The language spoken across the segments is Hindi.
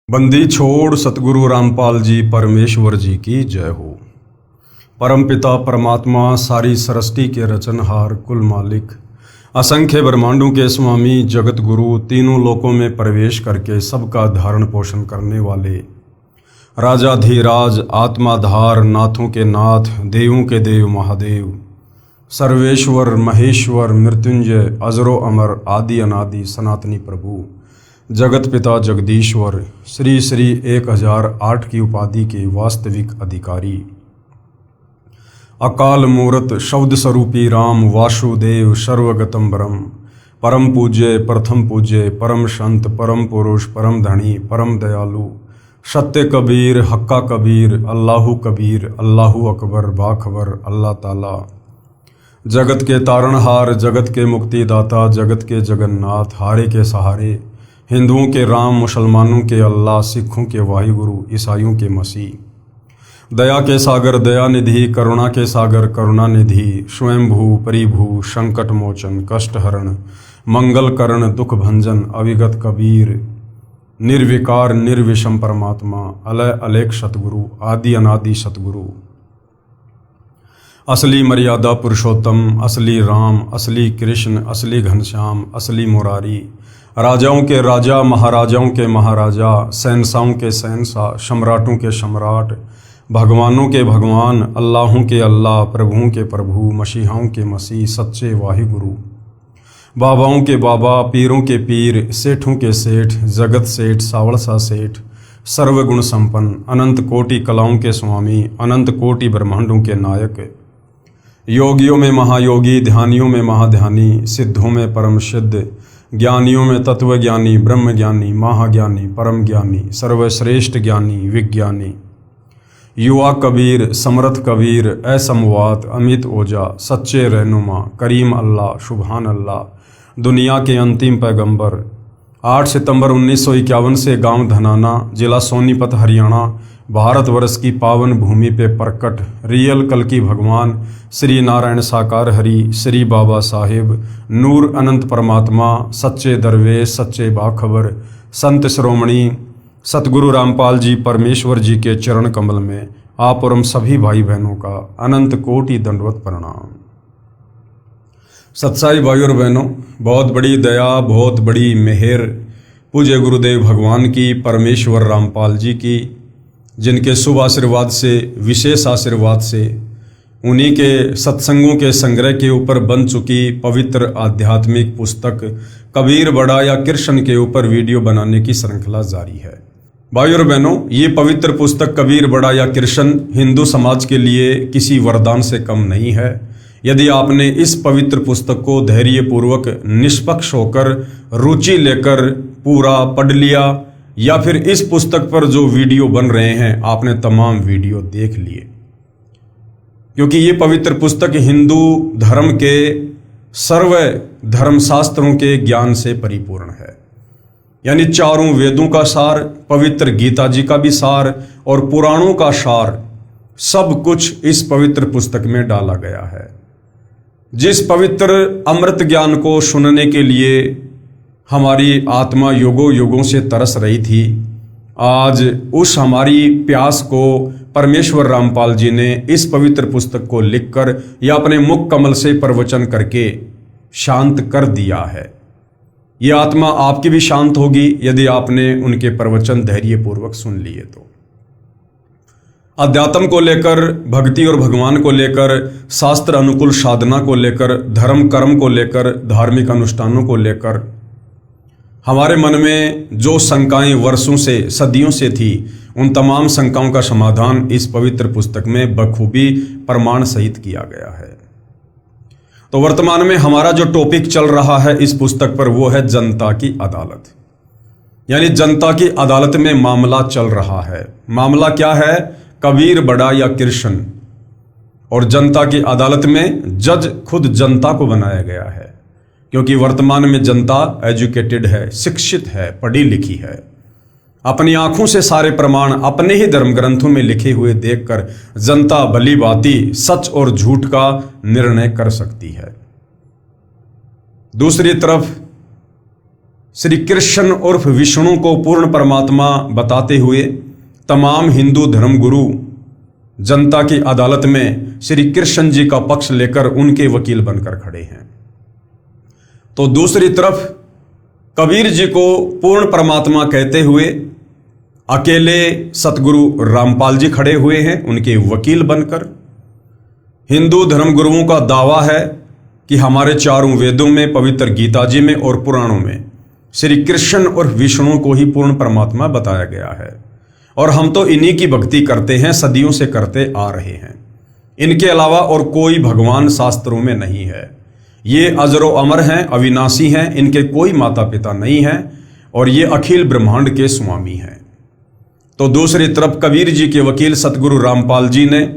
बंदी छोड़ सतगुरु रामपाल जी परमेश्वर जी की जय हो। परमपिता परमात्मा सारी सृष्टि के रचनहार कुल मालिक असंख्य ब्रह्मांडों के स्वामी जगत गुरु तीनों लोकों में प्रवेश करके सबका धारण पोषण करने वाले राजाधीराज आत्माधार नाथों के नाथ देवों के देव महादेव सर्वेश्वर महेश्वर मृत्युंजय अजरो अमर आदि अनादि सनातनी प्रभु जगत पिता जगदीश्वर श्री श्री 1008 की उपाधि के वास्तविक अधिकारी अकाल मूर्त शब्द स्वरूपी राम वासुदेव सर्वगतम ब्रह्म परम पूज्य प्रथम पूज्य परम संत परम पुरुष परम धनी परम दयालु सत्य कबीर हक्का कबीर अल्लाहु कबीर अल्लाहु अकबर बाखबर अल्लाह ताला जगत के तारणहार जगत के मुक्तिदाता जगत के जगन्नाथ हारे के सहारे हिंदुओं के राम मुसलमानों के अल्लाह सिखों के वाहिगुरु ईसाइयों के मसीह दया के सागर दया निधि करुणा के सागर करुणा निधि स्वयंभू परिभू संकट मोचन कष्ट हरण मंगल करण दुख भंजन अविगत कबीर निर्विकार निर्विषम परमात्मा अलय अलेख सतगुरु आदि अनादि सतगुरु असली मर्यादा पुरुषोत्तम असली राम असली कृष्ण असली घनश्याम असली मुरारी राजाओं के राजा महाराजाओं के महाराजा शहंशाहों के शहंशाह सम्राटों के सम्राट भगवानों के भगवान अल्लाहों के अल्लाह प्रभुओं के प्रभु मसीहाओं के मसीह सच्चे वाहिगुरु बाबाओं के बाबा पीरों के पीर सेठों के सेठ जगत सेठ सावड़सा सेठ सर्वगुण संपन्न अनंत कोटि कलाओं के स्वामी अनंत कोटि ब्रह्मांडों के नायक योगियों में महायोगी ध्यानियों में महाध्यानी सिद्धों में परम सिद्ध ज्ञानियों में तत्वज्ञानी ब्रह्म ज्ञानी महाज्ञानी परम ज्ञानी सर्वश्रेष्ठ ज्ञानी विज्ञानी युवा कबीर समर्थ कबीर असमवात अमित ओजा सच्चे रहनुमा करीम अल्लाह सुभान अल्लाह दुनिया के अंतिम पैगंबर 8 सितंबर 1951 से गांव धनाना जिला सोनीपत हरियाणा भारतवर्ष की पावन भूमि पे प्रकट रियल कल की भगवान श्री नारायण साकार हरि श्री बाबा साहेब नूर अनंत परमात्मा सच्चे दरवेश सच्चे बाखबर संत श्रोमणी सतगुरु रामपाल जी परमेश्वर जी के चरण कमल में आप और हम सभी भाई बहनों का अनंत कोटि दंडवत प्रणाम। सत्साई भाई और बहनों, बहुत बड़ी दया बहुत बड़ी मेहर पूज्य गुरुदेव भगवान की परमेश्वर रामपाल जी की, जिनके शुभ आशीर्वाद से विशेष आशीर्वाद से उन्हीं के सत्संगों के संग्रह के ऊपर बन चुकी पवित्र आध्यात्मिक पुस्तक कबीर बड़ा या कृष्ण के ऊपर वीडियो बनाने की श्रृंखला जारी है। भाई और बहनों, ये पवित्र पुस्तक कबीर बड़ा या कृष्ण हिंदू समाज के लिए किसी वरदान से कम नहीं है। यदि आपने इस पवित्र पुस्तक को धैर्यपूर्वक निष्पक्ष होकर रुचि लेकर पूरा पढ़ लिया या फिर इस पुस्तक पर जो वीडियो बन रहे हैं आपने तमाम वीडियो देख लिए, क्योंकि ये पवित्र पुस्तक हिंदू धर्म के सर्व धर्मशास्त्रों के ज्ञान से परिपूर्ण है। यानी चारों वेदों का सार, पवित्र गीता जी का भी सार और पुराणों का सार सब कुछ इस पवित्र पुस्तक में डाला गया है। जिस पवित्र अमृत ज्ञान को सुनने के लिए हमारी आत्मा युगों युगों से तरस रही थी, आज उस हमारी प्यास को परमेश्वर रामपाल जी ने इस पवित्र पुस्तक को लिखकर या अपने मुख कमल से प्रवचन करके शांत कर दिया है। ये आत्मा आपकी भी शांत होगी यदि आपने उनके प्रवचन धैर्यपूर्वक सुन लिए तो। अध्यात्म को लेकर, भक्ति और भगवान को लेकर, शास्त्र अनुकूल साधना को लेकर, धर्म कर्म को लेकर, धार्मिक अनुष्ठानों को लेकर हमारे मन में जो शंकाएं वर्षों से सदियों से थी, उन तमाम शंकाओं का समाधान इस पवित्र पुस्तक में बखूबी प्रमाण सहित किया गया है। तो वर्तमान में हमारा जो टॉपिक चल रहा है इस पुस्तक पर वो है जनता की अदालत। यानी जनता की अदालत में मामला चल रहा है। मामला क्या है? कबीर बड़ा या कृष्ण। और जनता की अदालत में जज खुद जनता को बनाया गया है, क्योंकि वर्तमान में जनता एजुकेटेड है, शिक्षित है, पढ़ी लिखी है। अपनी आंखों से सारे प्रमाण अपने ही धर्म ग्रंथों में लिखे हुए देखकर जनता भली भांति सच और झूठ का निर्णय कर सकती है। दूसरी तरफ श्री कृष्ण उर्फ विष्णु को पूर्ण परमात्मा बताते हुए तमाम हिंदू धर्मगुरु जनता की अदालत में श्री कृष्ण जी का पक्ष लेकर उनके वकील बनकर खड़े हैं। तो दूसरी तरफ कबीर जी को पूर्ण परमात्मा कहते हुए अकेले सतगुरु रामपाल जी खड़े हुए हैं उनके वकील बनकर। हिंदू धर्मगुरुओं का दावा है कि हमारे चारों वेदों में, पवित्र गीता जी में और पुराणों में श्री कृष्ण और विष्णु को ही पूर्ण परमात्मा बताया गया है और हम तो इन्हीं की भक्ति करते हैं, सदियों से करते आ रहे हैं। इनके अलावा और कोई भगवान शास्त्रों में नहीं है। ये अजरो अमर हैं, अविनाशी हैं, इनके कोई माता पिता नहीं हैं और ये अखिल ब्रह्मांड के स्वामी हैं। तो दूसरी तरफ कबीर जी के वकील सतगुरु रामपाल जी ने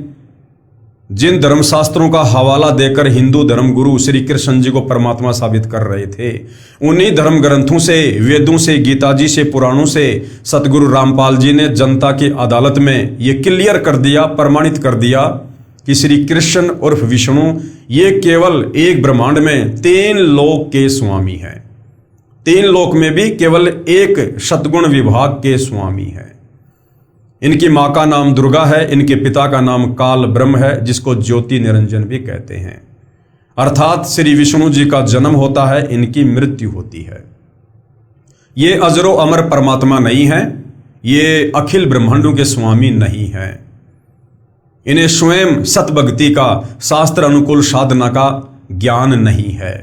जिन धर्मशास्त्रों का हवाला देकर हिंदू धर्मगुरु श्री कृष्ण जी को परमात्मा साबित कर रहे थे, उन्हीं धर्म ग्रंथों से, वेदों से, गीता जी से, पुराणों से सतगुरु रामपाल जी ने जनता की अदालत में ये क्लियर कर दिया, प्रमाणित कर दिया कि श्री कृष्ण उर्फ विष्णु ये केवल एक ब्रह्मांड में 3 लोक के स्वामी हैं। 3 लोक में भी केवल एक शतगुण विभाग के स्वामी हैं। इनकी माँ का नाम दुर्गा है, इनके पिता का नाम काल ब्रह्म है, जिसको ज्योति निरंजन भी कहते हैं। अर्थात श्री विष्णु जी का जन्म होता है, इनकी मृत्यु होती है। ये अजरो अमर परमात्मा नहीं है, ये अखिल ब्रह्मांडों के स्वामी नहीं है। इन्हें स्वयं सतभक्ति का, शास्त्र अनुकूल साधना का ज्ञान नहीं है।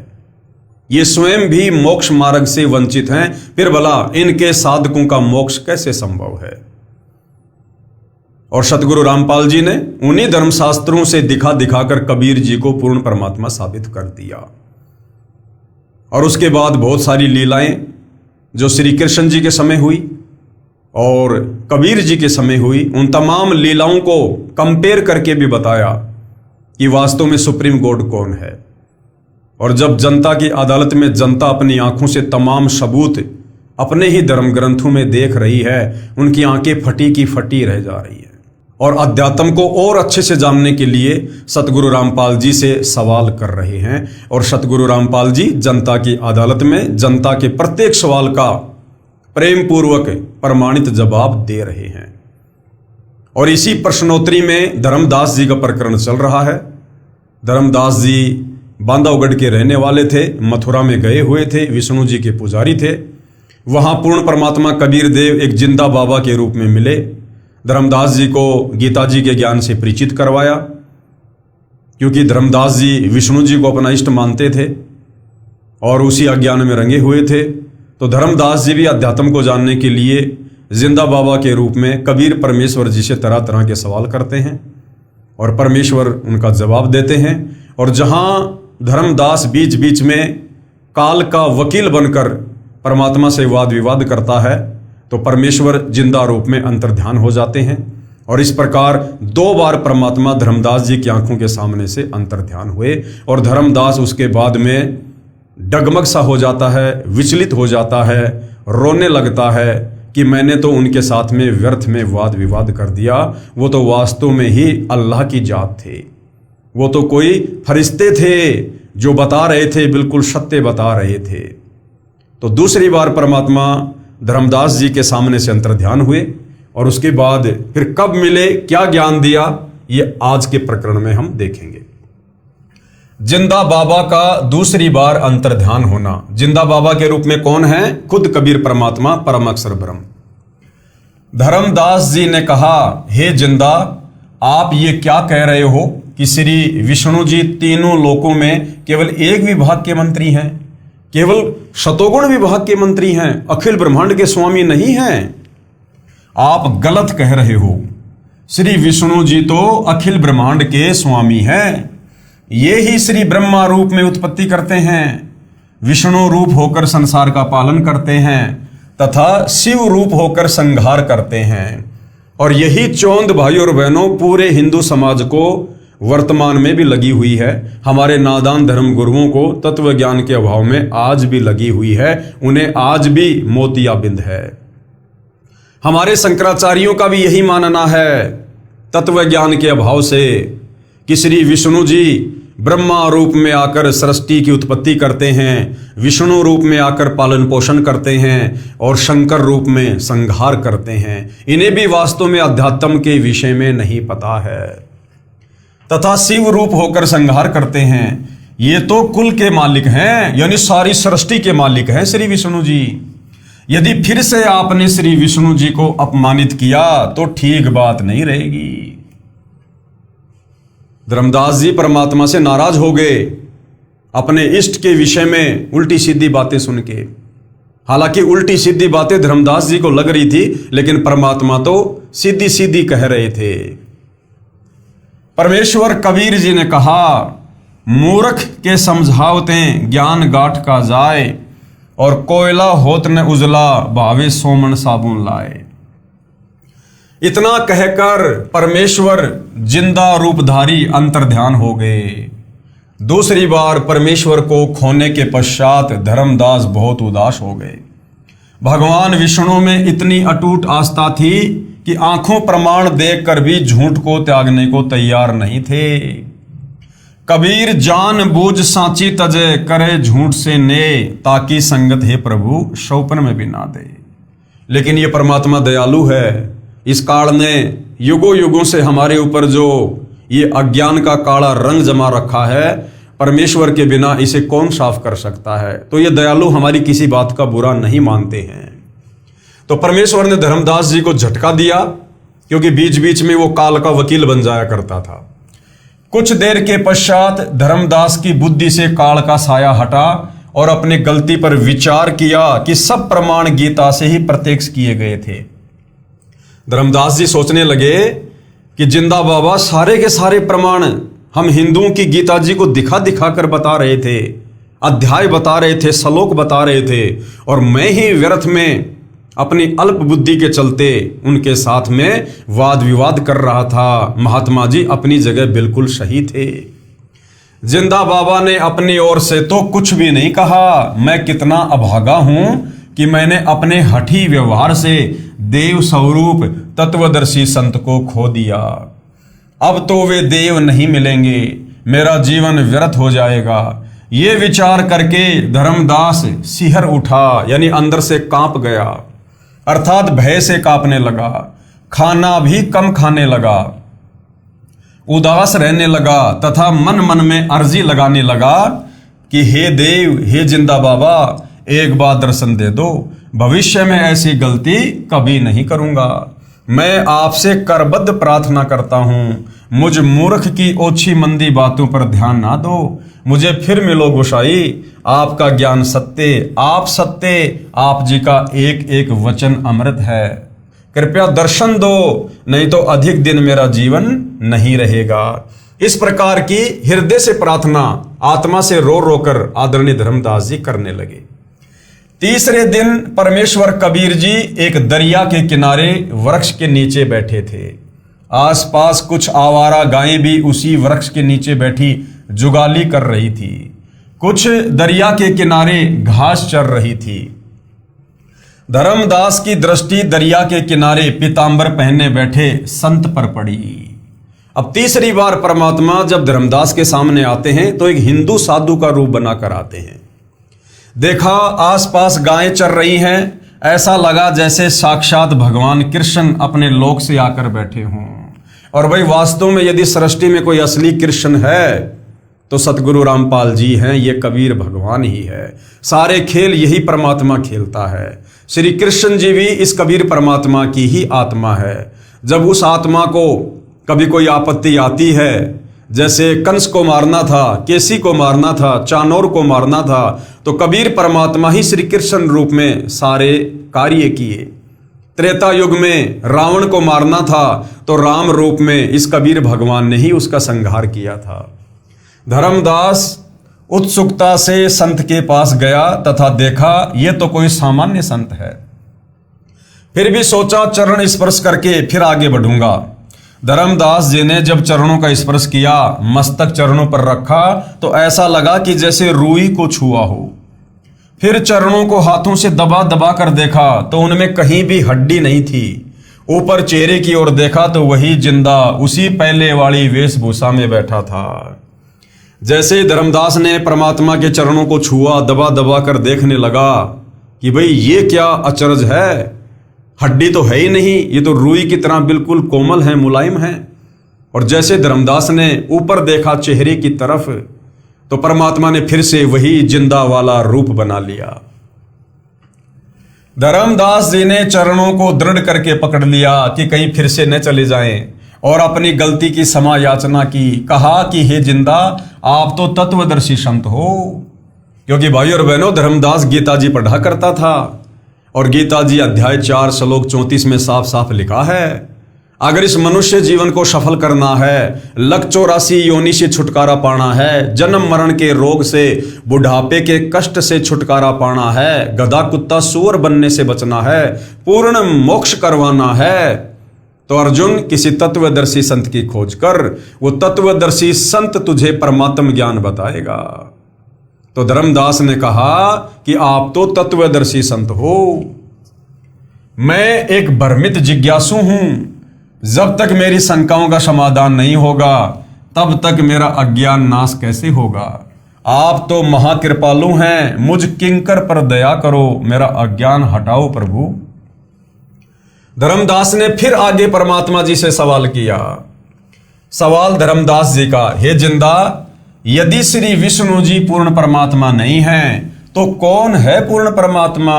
ये स्वयं भी मोक्ष मार्ग से वंचित हैं, फिर भला इनके साधकों का मोक्ष कैसे संभव है। और सतगुरु रामपाल जी ने उन्हीं धर्मशास्त्रों से दिखा दिखाकर कबीर जी को पूर्ण परमात्मा साबित कर दिया। और उसके बाद बहुत सारी लीलाएं जो श्री कृष्ण जी के समय हुई और कबीर जी के समय हुई, उन तमाम लीलाओं को कंपेयर करके भी बताया कि वास्तव में सुप्रीम गॉड कौन है। और जब जनता की अदालत में जनता अपनी आंखों से तमाम सबूत अपने ही धर्म ग्रंथों में देख रही है, उनकी आंखें फटी की फटी रह जा रही है। और अध्यात्म को और अच्छे से जानने के लिए सतगुरु रामपाल जी से सवाल कर रहे हैं और सतगुरु रामपाल जी जनता की अदालत में जनता के प्रत्येक सवाल का प्रेम पूर्वक प्रमाणित जवाब दे रहे हैं। और इसी प्रश्नोत्तरी में धर्मदास जी का प्रकरण चल रहा है। धर्मदास जी बांधवगढ़ के रहने वाले थे, मथुरा में गए हुए थे, विष्णु जी के पुजारी थे। वहां पूर्ण परमात्मा कबीर देव एक जिंदा बाबा के रूप में मिले। धर्मदास जी को गीता जी के ज्ञान से परिचित करवाया, क्योंकि धर्मदास जी विष्णु जी को अपना इष्ट मानते थे और उसी अज्ञान में रंगे हुए थे। तो धर्मदास जी भी अध्यात्म को जानने के लिए जिंदा बाबा के रूप में कबीर परमेश्वर जी से तरह तरह के सवाल करते हैं और परमेश्वर उनका जवाब देते हैं। और जहां धर्मदास बीच बीच में काल का वकील बनकर परमात्मा से वाद विवाद करता है, तो परमेश्वर जिंदा रूप में अंतर्ध्यान हो जाते हैं। और इस प्रकार 2 बार परमात्मा धर्मदास जी की आंखों के सामने से अंतर्ध्यान हुए और धर्मदास उसके बाद में डगमग सा हो जाता है, विचलित हो जाता है, रोने लगता है कि मैंने तो उनके साथ में व्यर्थ में वाद विवाद कर दिया। वो तो वास्तव में ही अल्लाह की जात थे, वो तो कोई फरिश्ते थे जो बता रहे थे, बिल्कुल सत्य बता रहे थे। तो दूसरी बार परमात्मा धर्मदास जी के सामने से अंतर्ध्यान हुए और उसके बाद फिर कब मिले, क्या ज्ञान दिया, ये आज के प्रकरण में हम देखेंगे। जिंदा बाबा का दूसरी बार अंतर्ध्यान होना। जिंदा बाबा के रूप में कौन है? खुद कबीर परमात्मा, परम अक्षर ब्रह्म। धर्मदास जी ने कहा, हे जिंदा, आप ये क्या कह रहे हो कि श्री विष्णु जी तीनों लोकों में केवल एक विभाग के मंत्री हैं, केवल शतोगुण विभाग के मंत्री हैं, अखिल ब्रह्मांड के स्वामी नहीं हैं। आप गलत कह रहे हो। श्री विष्णु जी तो अखिल ब्रह्मांड के स्वामी हैं। ये ही श्री ब्रह्मा रूप में उत्पत्ति करते हैं, विष्णु रूप होकर संसार का पालन करते हैं तथा शिव रूप होकर संहार करते हैं। और यही चौंध भाई और बहनों पूरे हिंदू समाज को वर्तमान में भी लगी हुई है। हमारे नादान धर्म गुरुओं को तत्व ज्ञान के अभाव में आज भी लगी हुई है, उन्हें आज भी मोतियाबिंद है। हमारे शंकराचार्यों का भी यही मानना है तत्व ज्ञान के अभाव से कि श्री विष्णु जी ब्रह्मा रूप में आकर सृष्टि की उत्पत्ति करते हैं, विष्णु रूप में आकर पालन पोषण करते हैं और शंकर रूप में संहार करते हैं। इन्हें भी वास्तव में अध्यात्म के विषय में नहीं पता है। तथा शिव रूप होकर संहार करते हैं। ये तो कुल के मालिक हैं, यानी सारी सृष्टि के मालिक हैं श्री विष्णु जी। यदि फिर से आपने श्री विष्णु जी को अपमानित किया तो ठीक बात नहीं रहेगी। धर्मदास जी परमात्मा से नाराज हो गए अपने इष्ट के विषय में उल्टी सीधी बातें सुन के। हालांकि उल्टी सीधी बातें धर्मदास जी को लग रही थी, लेकिन परमात्मा तो सीधी सीधी कह रहे थे। परमेश्वर कबीर जी ने कहा, मूर्ख के समझावते ज्ञान गाठ का जाए, और कोयला होत न उजला भावे सोमन साबुन लाए। इतना कहकर परमेश्वर जिंदा रूपधारी अंतर्ध्यान हो गए। दूसरी बार परमेश्वर को खोने के पश्चात धर्मदास बहुत उदास हो गए। भगवान विष्णु में इतनी अटूट आस्था थी कि आंखों प्रमाण देखकर भी झूठ को त्यागने को तैयार नहीं थे। कबीर जान बूझ सांची तजे, करे झूठ से ने, ताकि संगत है प्रभु शौपन में भी ना दे। लेकिन ये परमात्मा दयालु है। इस काल ने युगों युगों से हमारे ऊपर जो ये अज्ञान का काला रंग जमा रखा है, परमेश्वर के बिना इसे कौन साफ कर सकता है। तो ये दयालु हमारी किसी बात का बुरा नहीं मानते हैं। तो परमेश्वर ने धर्मदास जी को झटका दिया, क्योंकि बीच बीच में वो काल का वकील बन जाया करता था। कुछ देर के पश्चात धर्मदास की बुद्धि से काल का साया हटा और अपनी गलती पर विचार किया कि सब प्रमाण गीता से ही प्रत्यक्ष किए गए थे। धर्मदास जी सोचने लगे कि जिंदा बाबा सारे के सारे प्रमाण हम हिंदुओं की गीता जी को दिखा दिखा कर बता रहे थे, अध्याय बता रहे थे, श्लोक बता रहे थे, और मैं ही व्यर्थ में अपनी अल्प बुद्धि के चलते उनके साथ में वाद विवाद कर रहा था। महात्मा जी अपनी जगह बिल्कुल सही थे। जिंदा बाबा ने अपनी ओर से तो कुछ भी नहीं कहा। मैं कितना अभागा हूं कि मैंने अपने हठी व्यवहार से देव स्वरूप तत्वदर्शी संत को खो दिया। अब तो वे देव नहीं मिलेंगे, मेरा जीवन व्यर्थ हो जाएगा। ये विचार करके धर्मदास सिहर उठा, यानी अंदर से कांप गया, अर्थात भय से कांपने लगा। खाना भी कम खाने लगा, उदास रहने लगा, तथा मन मन में अर्जी लगाने लगा कि हे देव, हे जिंदा बाबा, एक बार दर्शन दे दो। भविष्य में ऐसी गलती कभी नहीं करूंगा। मैं आपसे करबद्ध प्रार्थना करता हूं, मुझ मूर्ख की ओछी मंदी बातों पर ध्यान ना दो। मुझे फिर मिलो गोसाई, आपका ज्ञान सत्य, आप सत्य, आप जी का एक एक वचन अमृत है। कृपया दर्शन दो, नहीं तो अधिक दिन मेरा जीवन नहीं रहेगा। इस प्रकार की हृदय से प्रार्थना आत्मा से रो रो कर आदरणीय धर्मदास जी करने लगे। तीसरे दिन परमेश्वर कबीर जी एक दरिया के किनारे वृक्ष के नीचे बैठे थे। आसपास कुछ आवारा गायें भी उसी वृक्ष के नीचे बैठी जुगाली कर रही थी। कुछ दरिया के किनारे घास चर रही थी। धर्मदास की दृष्टि दरिया के किनारे पीतांबर पहने बैठे संत पर पड़ी। अब तीसरी बार परमात्मा जब धर्मदास के सामने आते हैं तो एक हिंदू साधु का रूप बनाकर आते हैं। देखा आसपास गायें चर रही हैं, ऐसा लगा जैसे साक्षात भगवान कृष्ण अपने लोक से आकर बैठे हों। और भाई वास्तव में यदि सृष्टि में कोई असली कृष्ण है तो सतगुरु रामपाल जी हैं, ये कबीर भगवान ही है। सारे खेल यही परमात्मा खेलता है। श्री कृष्ण जी भी इस कबीर परमात्मा की ही आत्मा है। जब उस आत्मा को कभी कोई आपत्ति आती है, जैसे कंस को मारना था, केसी को मारना था, चाणोर को मारना था, तो कबीर परमात्मा ही श्री कृष्ण रूप में सारे कार्य किए। त्रेता युग में रावण को मारना था तो राम रूप में इस कबीर भगवान ने ही उसका संहार किया था। धर्मदास उत्सुकता से संत के पास गया तथा देखा ये तो कोई सामान्य संत है। फिर भी सोचा चरण स्पर्श करके फिर आगे बढ़ूंगा। धर्मदास जी ने जब चरणों का स्पर्श किया, मस्तक चरणों पर रखा तो ऐसा लगा कि जैसे रूई को छुआ हो। फिर चरणों को हाथों से दबा दबा कर देखा तो उनमें कहीं भी हड्डी नहीं थी। ऊपर चेहरे की ओर देखा तो वही जिंदा उसी पहले वाली वेशभूषा में बैठा था। जैसे ही धर्मदास ने परमात्मा के चरणों को छुआ, दबा दबा कर देखने लगा कि भाई ये क्या अचरज है, हड्डी तो है ही नहीं, ये तो रुई की तरह बिल्कुल कोमल है, मुलायम है। और जैसे धर्मदास ने ऊपर देखा चेहरे की तरफ, तो परमात्मा ने फिर से वही जिंदा वाला रूप बना लिया। धर्मदास जी ने चरणों को दृढ़ करके पकड़ लिया कि कहीं फिर से न चले जाएं, और अपनी गलती की क्षमा याचना की। कहा कि हे जिंदा, आप तो तत्वदर्शी संत हो। क्योंकि भाई और बहनों, धर्मदास गीता जी पढ़ा करता था, और गीता जी अध्याय 4 श्लोक 34 में साफ साफ लिखा है, अगर इस मनुष्य जीवन को सफल करना है, लख 84 योनि से छुटकारा पाना है, जन्म मरण के रोग से, बुढ़ापे के कष्ट से छुटकारा पाना है, गधा कुत्ता सूअर बनने से बचना है, पूर्ण मोक्ष करवाना है, तो अर्जुन किसी तत्वदर्शी संत की खोज कर। वो तत्वदर्शी संत तुझे परमात्म ज्ञान बताएगा। तो धर्मदास ने कहा कि आप तो तत्वदर्शी संत हो, मैं एक भ्रमित जिज्ञासु हूं। जब तक मेरी शंकाओं का समाधान नहीं होगा, तब तक मेरा अज्ञान नाश कैसे होगा। आप तो महाकृपालु हैं, मुझ किंकर पर दया करो, मेरा अज्ञान हटाओ प्रभु। धर्मदास ने फिर आगे परमात्मा जी से सवाल किया। सवाल धर्मदास जी का, हे जिंदा, यदि श्री विष्णु जी पूर्ण परमात्मा नहीं हैं, तो कौन है पूर्ण परमात्मा?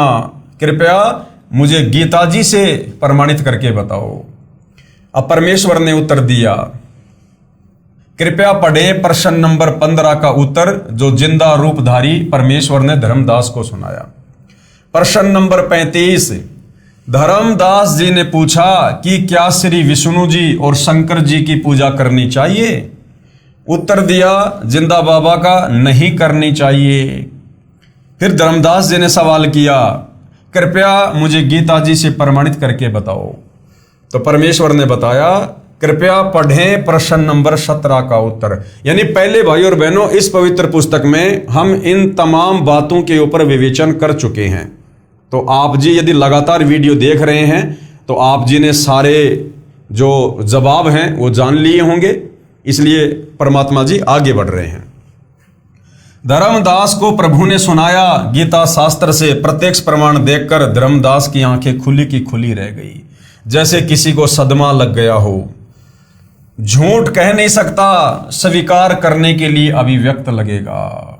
कृपया मुझे गीता जी से प्रमाणित करके बताओ। अब परमेश्वर ने उत्तर दिया। कृपया पढ़े प्रश्न नंबर 15 का उत्तर, जो जिंदा रूपधारी परमेश्वर ने धर्मदास को सुनाया। प्रश्न नंबर 35, धर्मदास जी ने पूछा कि क्या श्री विष्णु जी और शंकर जी की पूजा करनी चाहिए? उत्तर दिया जिंदा बाबा का, नहीं करनी चाहिए। फिर धर्मदास जी ने सवाल किया, कृपया मुझे गीता जी से प्रमाणित करके बताओ। तो परमेश्वर ने बताया, कृपया पढ़ें प्रश्न नंबर 17 का उत्तर। यानी पहले भाई और बहनों, इस पवित्र पुस्तक में हम इन तमाम बातों के ऊपर विवेचन कर चुके हैं। तो आप जी यदि लगातार वीडियो देख रहे हैं, तो आप जी ने सारे जो जवाब हैं वो जान लिए होंगे, इसलिए परमात्मा जी आगे बढ़ रहे हैं। धर्मदास को प्रभु ने सुनाया गीता शास्त्र से प्रत्यक्ष प्रमाण देखकर धर्मदास की आंखें खुली की खुली रह गई, जैसे किसी को सदमा लग गया हो। झूठ कह नहीं सकता, स्वीकार करने के लिए अभिव्यक्त लगेगा।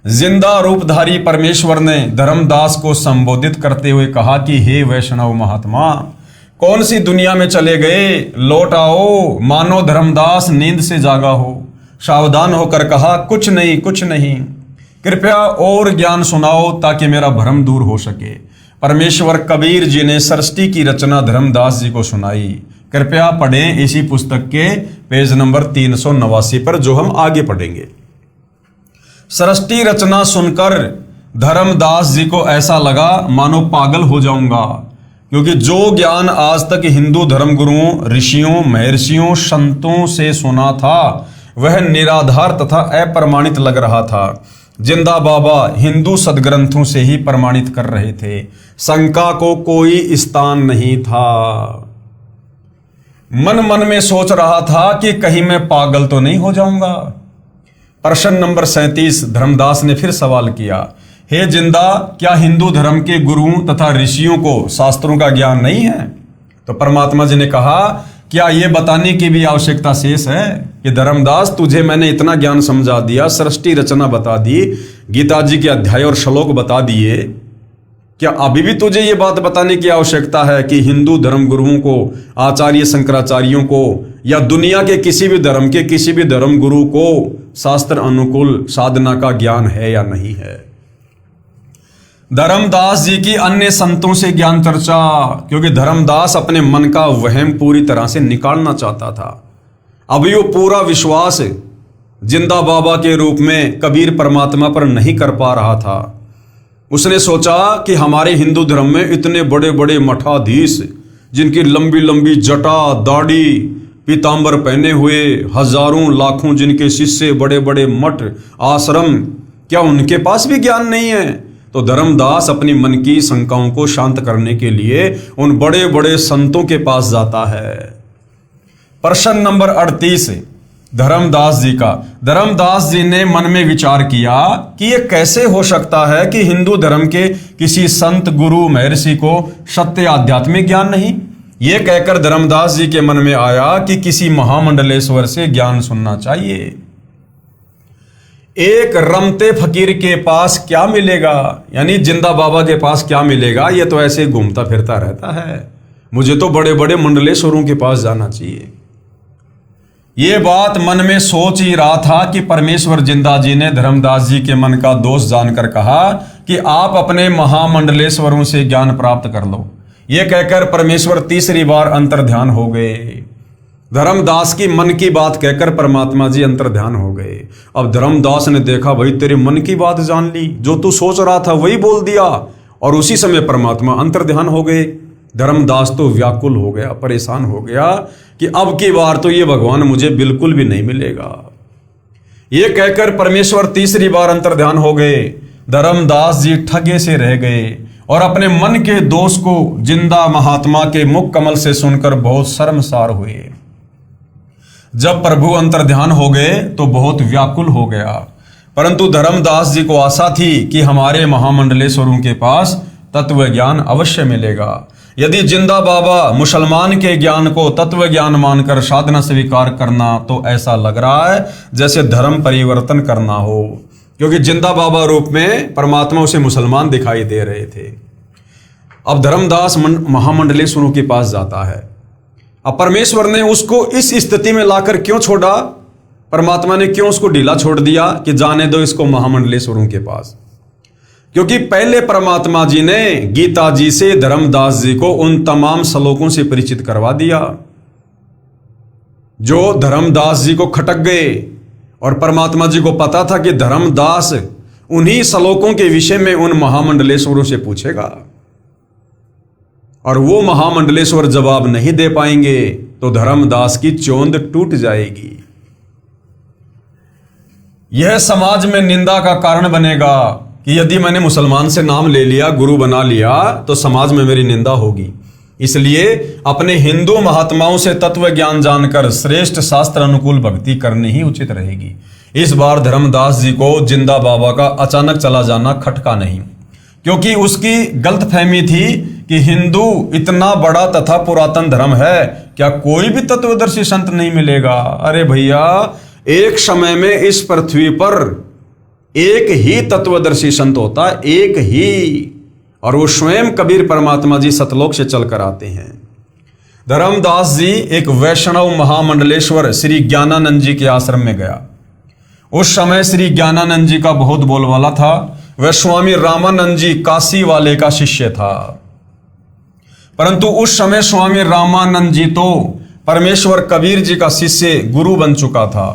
जिंदा रूपधारी परमेश्वर ने धर्मदास को संबोधित करते हुए कहा कि हे वैष्णव महात्मा, कौन सी दुनिया में चले गए, लौट आओ। मानो धर्मदास नींद से जागा हो। सावधान होकर कहा, कुछ नहीं कुछ नहीं, कृपया और ज्ञान सुनाओ ताकि मेरा भ्रम दूर हो सके। परमेश्वर कबीर जी ने सृष्टि की रचना धर्मदास जी को सुनाई। कृपया पढ़ें इसी पुस्तक के पेज नंबर 389 पर, जो हम आगे पढ़ेंगे। सृष्टि रचना सुनकर धर्मदास जी को ऐसा लगा मानो पागल हो जाऊंगा, क्योंकि जो ज्ञान आज तक हिंदू धर्मगुरुओं, ऋषियों, महर्षियों, संतों से सुना था, वह निराधार तथा अप्रमाणित लग रहा था। जिंदा बाबा हिंदू सदग्रंथों से ही प्रमाणित कर रहे थे, शंका को कोई स्थान नहीं था। मन मन में सोच रहा था कि कहीं मैं पागल तो नहीं हो जाऊंगा। प्रश्न नंबर 37, धर्मदास ने फिर सवाल किया, हे जिंदा, क्या हिंदू धर्म के गुरुओं तथा ऋषियों को शास्त्रों का ज्ञान नहीं है? तो परमात्मा जी ने कहा, क्या यह बताने की भी आवश्यकता शेष है कि धर्मदास, तुझे मैंने इतना ज्ञान समझा दिया, सृष्टि रचना बता दी, गीता जी के अध्याय और श्लोक बता दिए, क्या अभी भी तुझे ये बात बताने की आवश्यकता है कि हिंदू धर्म गुरुओं को, आचार्य शंकराचार्यों को, या दुनिया के किसी भी धर्म के किसी भी धर्म गुरु को शास्त्र अनुकूल साधना का ज्ञान है या नहीं है? धर्मदास जी की अन्य संतों से ज्ञान चर्चा, क्योंकि धर्मदास अपने मन का वहम पूरी तरह से निकालना चाहता था। अभी वो पूरा विश्वास जिंदा बाबा के रूप में कबीर परमात्मा पर नहीं कर पा रहा था। उसने सोचा कि हमारे हिंदू धर्म में इतने बड़े बड़े मठाधीश, जिनकी लंबी लंबी जटा, दाढ़ी, पीतांबर पहने हुए, हजारों लाखों जिनके शिष्य, बड़े बड़े मठ, आश्रम, क्या उनके पास भी ज्ञान नहीं है? तो धर्मदास अपनी मन की शंकाओं को शांत करने के लिए उन बड़े बड़े संतों के पास जाता है। प्रश्न नंबर 38, धर्मदास जी का। धर्मदास जी ने मन में विचार किया कि ये कैसे हो सकता है कि हिंदू धर्म के किसी संत गुरु महर्षि को सत्य आध्यात्मिक ज्ञान नहीं। ये कहकर धर्मदास जी के मन में आया कि किसी महामंडलेश्वर से ज्ञान सुनना चाहिए। एक रमते फकीर के पास क्या मिलेगा, यानी जिंदा बाबा के पास क्या मिलेगा, ये तो ऐसे घूमता फिरता रहता है, मुझे तो बड़े बड़े मंडलेश्वरों के पास जाना चाहिए। ये बात मन में सोच ही रहा था कि परमेश्वर जिंदा जी ने धर्मदास जी के मन का दोष जानकर कहा कि आप अपने महामंडलेश्वरों से ज्ञान प्राप्त कर लो। ये कहकर परमेश्वर तीसरी बार अंतर्ध्यान हो गए। धर्मदास की मन की बात कहकर परमात्मा जी अंतर्ध्यान हो गए। अब धर्मदास ने देखा, भाई तेरे मन की बात जान ली, जो तू सोच रहा था वही बोल दिया, और उसी समय परमात्मा अंतर्ध्यान हो गए। धर्मदास तो व्याकुल हो गया, परेशान हो गया कि अब की बार तो ये भगवान मुझे बिल्कुल भी नहीं मिलेगा। ये कहकर परमेश्वर तीसरी बार अंतर्ध्यान हो गए। धर्मदास जी ठगे से रह गए और अपने मन के दोष को जिंदा महात्मा के मुख कमल से सुनकर बहुत शर्मसार हुए। जब प्रभु अंतर्ध्यान हो गए तो बहुत व्याकुल हो गया, परंतु धर्मदास जी को आशा थी कि हमारे महामंडलेश्वरों के पास तत्व ज्ञान अवश्य मिलेगा। यदि जिंदा बाबा मुसलमान के ज्ञान को तत्व ज्ञान मानकर साधना स्वीकार करना, तो ऐसा लग रहा है जैसे धर्म परिवर्तन करना हो, क्योंकि जिंदा बाबा रूप में परमात्मा उसे मुसलमान दिखाई दे रहे थे। अब धर्मदास महामंडलेश्वरों के पास जाता है। अब परमेश्वर ने उसको इस स्थिति में लाकर क्यों छोड़ा, परमात्मा ने क्यों उसको ढीला छोड़ दिया कि जाने दो इसको महामंडलेश्वरों के पास? क्योंकि पहले परमात्मा जी ने गीता जी से धर्मदास जी को उन तमाम श्लोकों से परिचित करवा दिया जो धर्मदास जी को खटक गए, और परमात्मा जी को पता था कि धर्मदास उन्हीं श्लोकों के विषय में उन महामंडलेश्वरों से पूछेगा, और वो महामंडलेश्वर जवाब नहीं दे पाएंगे तो धर्मदास की चोंद टूट जाएगी। यह समाज में निंदा का कारण बनेगा कि यदि मैंने मुसलमान से नाम ले लिया, गुरु बना लिया, तो समाज में मेरी निंदा होगी। इसलिए अपने हिंदू महात्माओं से तत्व ज्ञान जानकर श्रेष्ठ शास्त्र अनुकूल भक्ति करनी ही उचित रहेगी। इस बार धर्मदास जी को जिंदा बाबा का अचानक चला जाना खटका नहीं, क्योंकि उसकी गलतफहमी थी कि हिंदू इतना बड़ा तथा पुरातन धर्म है, क्या कोई भी तत्वदर्शी संत नहीं मिलेगा? अरे भैया, एक समय में इस पृथ्वी पर एक ही तत्वदर्शी संत होता है, एक ही, और वो स्वयं कबीर परमात्मा जी सतलोक से चलकर आते हैं। धर्मदास जी एक वैष्णव महामंडलेश्वर श्री ज्ञानानंद जी के आश्रम में गया। उस समय श्री ज्ञानानंद जी का बहुत बोलबाला था। वह स्वामी रामानंद जी काशी वाले का शिष्य था, परंतु उस समय स्वामी रामानंद जी तो परमेश्वर कबीर जी का शिष्य गुरु बन चुका था।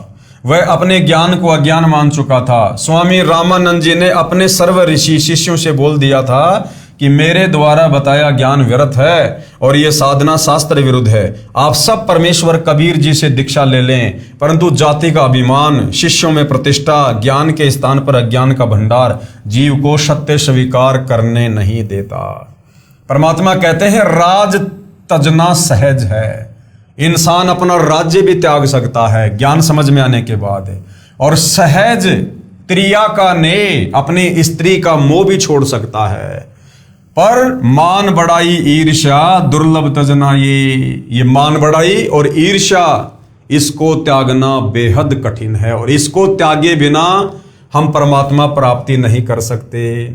वह अपने ज्ञान को अज्ञान मान चुका था। स्वामी रामानंद जी ने अपने सर्व ऋषि शिष्यों से बोल दिया था कि मेरे द्वारा बताया ज्ञान व्यर्थ है और यह साधना शास्त्र विरुद्ध है। आप सब परमेश्वर कबीर जी से दीक्षा ले लें, परंतु जाति का अभिमान, शिष्यों में प्रतिष्ठा, ज्ञान के स्थान पर अज्ञान का भंडार जीव को सत्य स्वीकार करने नहीं देता। परमात्मा कहते हैं राज तजना सहज है। इंसान अपना राज्य भी त्याग सकता है ज्ञान समझ में आने के बाद, और सहज क्रिया का ने अपनी स्त्री का मोह भी छोड़ सकता है। पर मान बढ़ाई ईर्ष्या दुर्लभ तजना, ये मान बढ़ाई और ईर्ष्या, इसको त्यागना बेहद कठिन है, और इसको त्यागे बिना हम परमात्मा प्राप्ति नहीं कर सकते।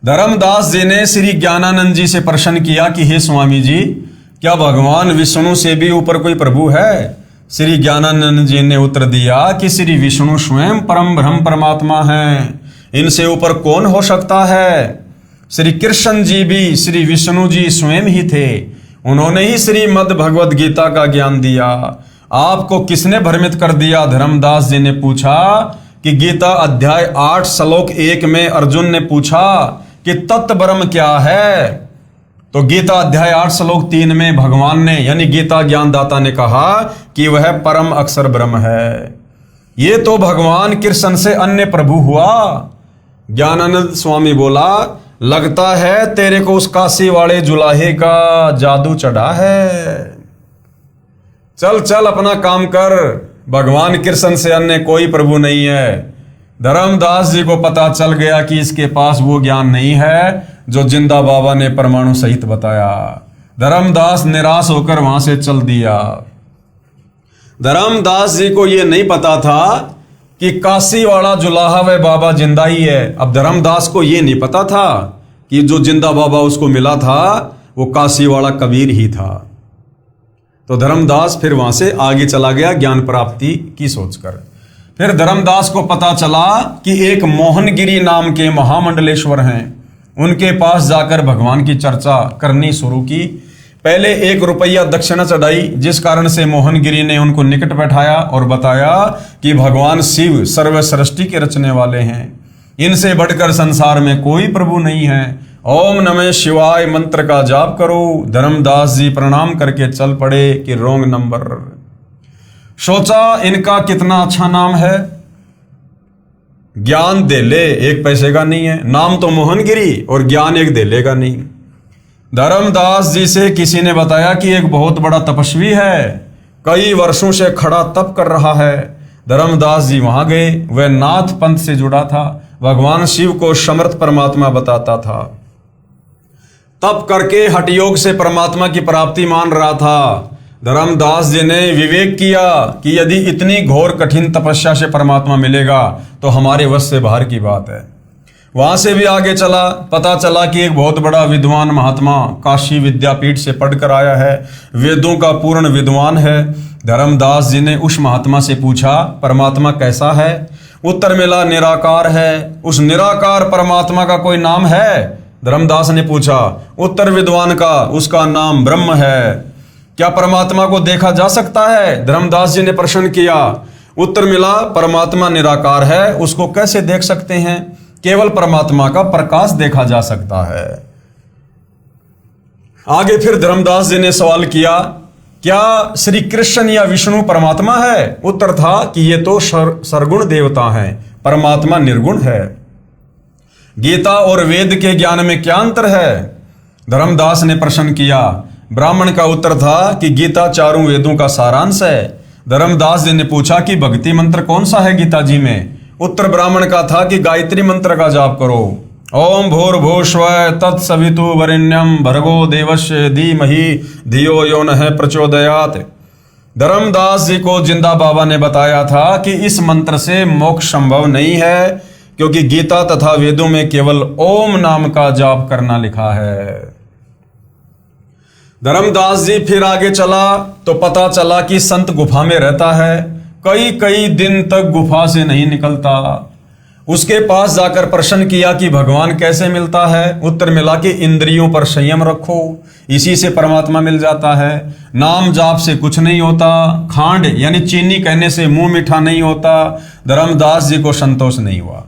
धर्मदास जी ने श्री ज्ञानानंद जी से प्रश्न किया कि हे स्वामी जी, क्या भगवान विष्णु से भी ऊपर कोई प्रभु है? श्री ज्ञानानंद जी ने उत्तर दिया कि श्री विष्णु स्वयं परम ब्रह्म परमात्मा हैं, इनसे ऊपर कौन हो सकता है? श्री कृष्ण जी भी श्री विष्णु जी स्वयं ही थे, उन्होंने ही श्रीमद् भगवद गीता का ज्ञान दिया। आपको किसने भ्रमित कर दिया? धर्मदास जी ने पूछा कि गीता अध्याय 8 श्लोक 1 में अर्जुन ने पूछा कि तत्व ब्रह्म क्या है, तो गीता अध्याय 8 श्लोक 3 में भगवान ने यानी गीता ज्ञानदाता ने कहा कि वह परम अक्षर ब्रह्म है। ये तो भगवान कृष्ण से अन्य प्रभु हुआ। ज्ञानानंद स्वामी बोला, लगता है तेरे को उस काशी वाले जुलाहे का जादू चढ़ा है। चल चल अपना काम कर, भगवान कृष्ण से अन्य कोई प्रभु नहीं है। धर्मदास जी को पता चल गया कि इसके पास वो ज्ञान नहीं है जो जिंदा बाबा ने परमाणु सहित बताया। धर्मदास निराश होकर वहां से चल दिया। धर्मदास जी को यह नहीं पता था कि काशी वाला जुलाहा व बाबा जिंदा ही है। अब धर्मदास को यह नहीं पता था कि जो जिंदा बाबा उसको मिला था वो काशी वाला कबीर ही था। तो धर्मदास फिर वहां से आगे चला गया ज्ञान प्राप्ति की सोचकर। फिर धर्मदास को पता चला कि एक मोहनगिरी नाम के महामंडलेश्वर हैं, उनके पास जाकर भगवान की चर्चा करनी शुरू की। पहले 1 रुपया दक्षिणा चढ़ाई, जिस कारण से मोहनगिरी ने उनको निकट बैठाया और बताया कि भगवान शिव सर्व सृष्टि के रचने वाले हैं, इनसे बढ़कर संसार में कोई प्रभु नहीं है। ओम नमः शिवाय मंत्र का जाप करो। धर्मदास जी प्रणाम करके चल पड़े कि रोंग नंबर। सोचा इनका कितना अच्छा नाम है, ज्ञान दे ले 1 पैसे का नहीं है। नाम तो मोहनगिरी और ज्ञान 1 दे लेगा नहीं। धर्मदास जी से किसी ने बताया कि एक बहुत बड़ा तपस्वी है, कई वर्षों से खड़ा तप कर रहा है। धर्मदास जी वहां गए। वह नाथ पंथ से जुड़ा था, भगवान शिव को समर्थ परमात्मा बताता था। तप करके हठ योग से परमात्मा की प्राप्ति मान रहा था। धर्मदास जी ने विवेक किया कि यदि इतनी घोर कठिन तपस्या से परमात्मा मिलेगा तो हमारे वश से बाहर की बात है। वहां से भी आगे चला। पता चला कि एक बहुत बड़ा विद्वान महात्मा काशी विद्यापीठ से पढ़कर आया है, वेदों का पूर्ण विद्वान है। धर्मदास जी ने उस महात्मा से पूछा परमात्मा कैसा है? उत्तर मिला निराकार है। उस निराकार परमात्मा का कोई नाम है? धर्मदास ने पूछा। उत्तर विद्वान का, उसका नाम ब्रह्म है। क्या परमात्मा को देखा जा सकता है? धर्मदास जी ने प्रश्न किया। उत्तर मिला परमात्मा निराकार है, उसको कैसे देख सकते हैं? केवल परमात्मा का प्रकाश देखा जा सकता है। आगे फिर धर्मदास जी ने सवाल किया क्या श्री कृष्ण या विष्णु परमात्मा है? उत्तर था कि ये तो सरगुण देवता हैं, परमात्मा निर्गुण है। गीता और वेद के ज्ञान में क्या अंतर है? धर्मदास ने प्रश्न किया। ब्राह्मण का उत्तर था कि गीता चारों वेदों का सारांश है। धर्मदास जी ने पूछा कि भक्ति मंत्र कौन सा है गीता जी में? उत्तर ब्राह्मण का था कि गायत्री मंत्र का जाप करो। ओम भूर्भुवस्सुः तत्सवितुर्वरेण्यं भर्गो देवस्य धीमहि धियो यो नः प्रचोदयात्। धर्मदास जी को जिंदा बाबा ने बताया था कि इस मंत्र से मोक्ष संभव नहीं है, क्योंकि गीता तथा वेदों में केवल ओम नाम का जाप करना लिखा है। धर्मदास जी फिर आगे चला तो पता चला कि संत गुफा में रहता है, कई कई दिन तक गुफा से नहीं निकलता। उसके पास जाकर प्रश्न किया कि भगवान कैसे मिलता है? उत्तर मिला कि इंद्रियों पर संयम रखो, इसी से परमात्मा मिल जाता है। नाम जाप से कुछ नहीं होता, खांड यानी चीनी कहने से मुंह मीठा नहीं होता। धर्मदास जी को संतोष नहीं हुआ।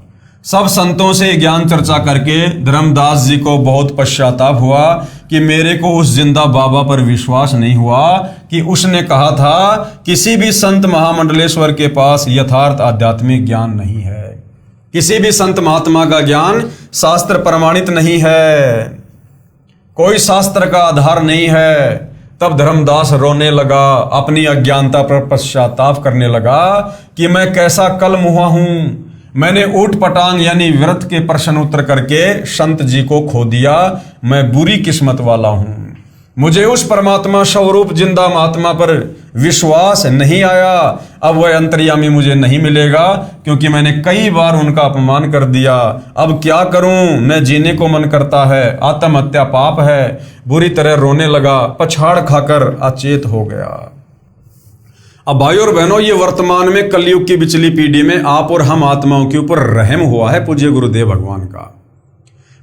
सब संतों से ज्ञान चर्चा करके धर्मदास जी को बहुत पश्चाताप हुआ कि मेरे को उस जिंदा बाबा पर विश्वास नहीं हुआ कि उसने कहा था किसी भी संत महामंडलेश्वर के पास यथार्थ आध्यात्मिक ज्ञान नहीं है, किसी भी संत महात्मा का ज्ञान शास्त्र प्रमाणित नहीं है, कोई शास्त्र का आधार नहीं है। तब धर्मदास रोने लगा, अपनी अज्ञानता पर पश्चाताप करने लगा कि मैं कैसा कल मुहा हूं। मैंने ऊट पटांग यानी व्रत के प्रश्न उत्तर करके संत जी को खो दिया। मैं बुरी किस्मत वाला हूं। मुझे उस परमात्मा स्वरूप जिंदा महात्मा पर विश्वास नहीं आया। अब वह अंतर्यामी मुझे नहीं मिलेगा, क्योंकि मैंने कई बार उनका अपमान कर दिया। अब क्या करूं? न जीने को मन करता है, आत्महत्या पाप है। बुरी तरह रोने लगा, पछाड़ खाकर अचेत हो गया। अब भाइयों और बहनों, ये वर्तमान में कलयुग की पिछली पीढ़ी में आप और हम आत्माओं के ऊपर रहम हुआ है पूज्य गुरुदेव भगवान का।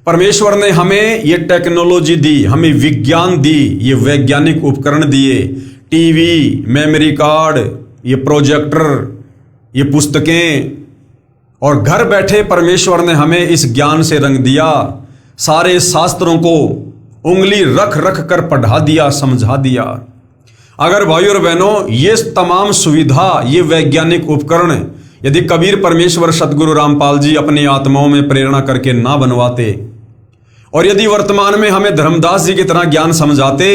परमेश्वर ने हमें ये टेक्नोलॉजी दी, हमें विज्ञान दी, ये वैज्ञानिक उपकरण दिए, टीवी, मेमोरी कार्ड, ये प्रोजेक्टर, ये पुस्तकें, और घर बैठे परमेश्वर ने हमें इस ज्ञान से रंग दिया। सारे शास्त्रों को उंगली रख रख कर पढ़ा दिया, समझा दिया। अगर भाइयों और बहनों ये तमाम सुविधा, ये वैज्ञानिक उपकरण यदि कबीर परमेश्वर सतगुरु रामपाल जी अपनी आत्माओं में प्रेरणा करके ना बनवाते, और यदि वर्तमान में हमें धर्मदास जी की तरह ज्ञान समझाते,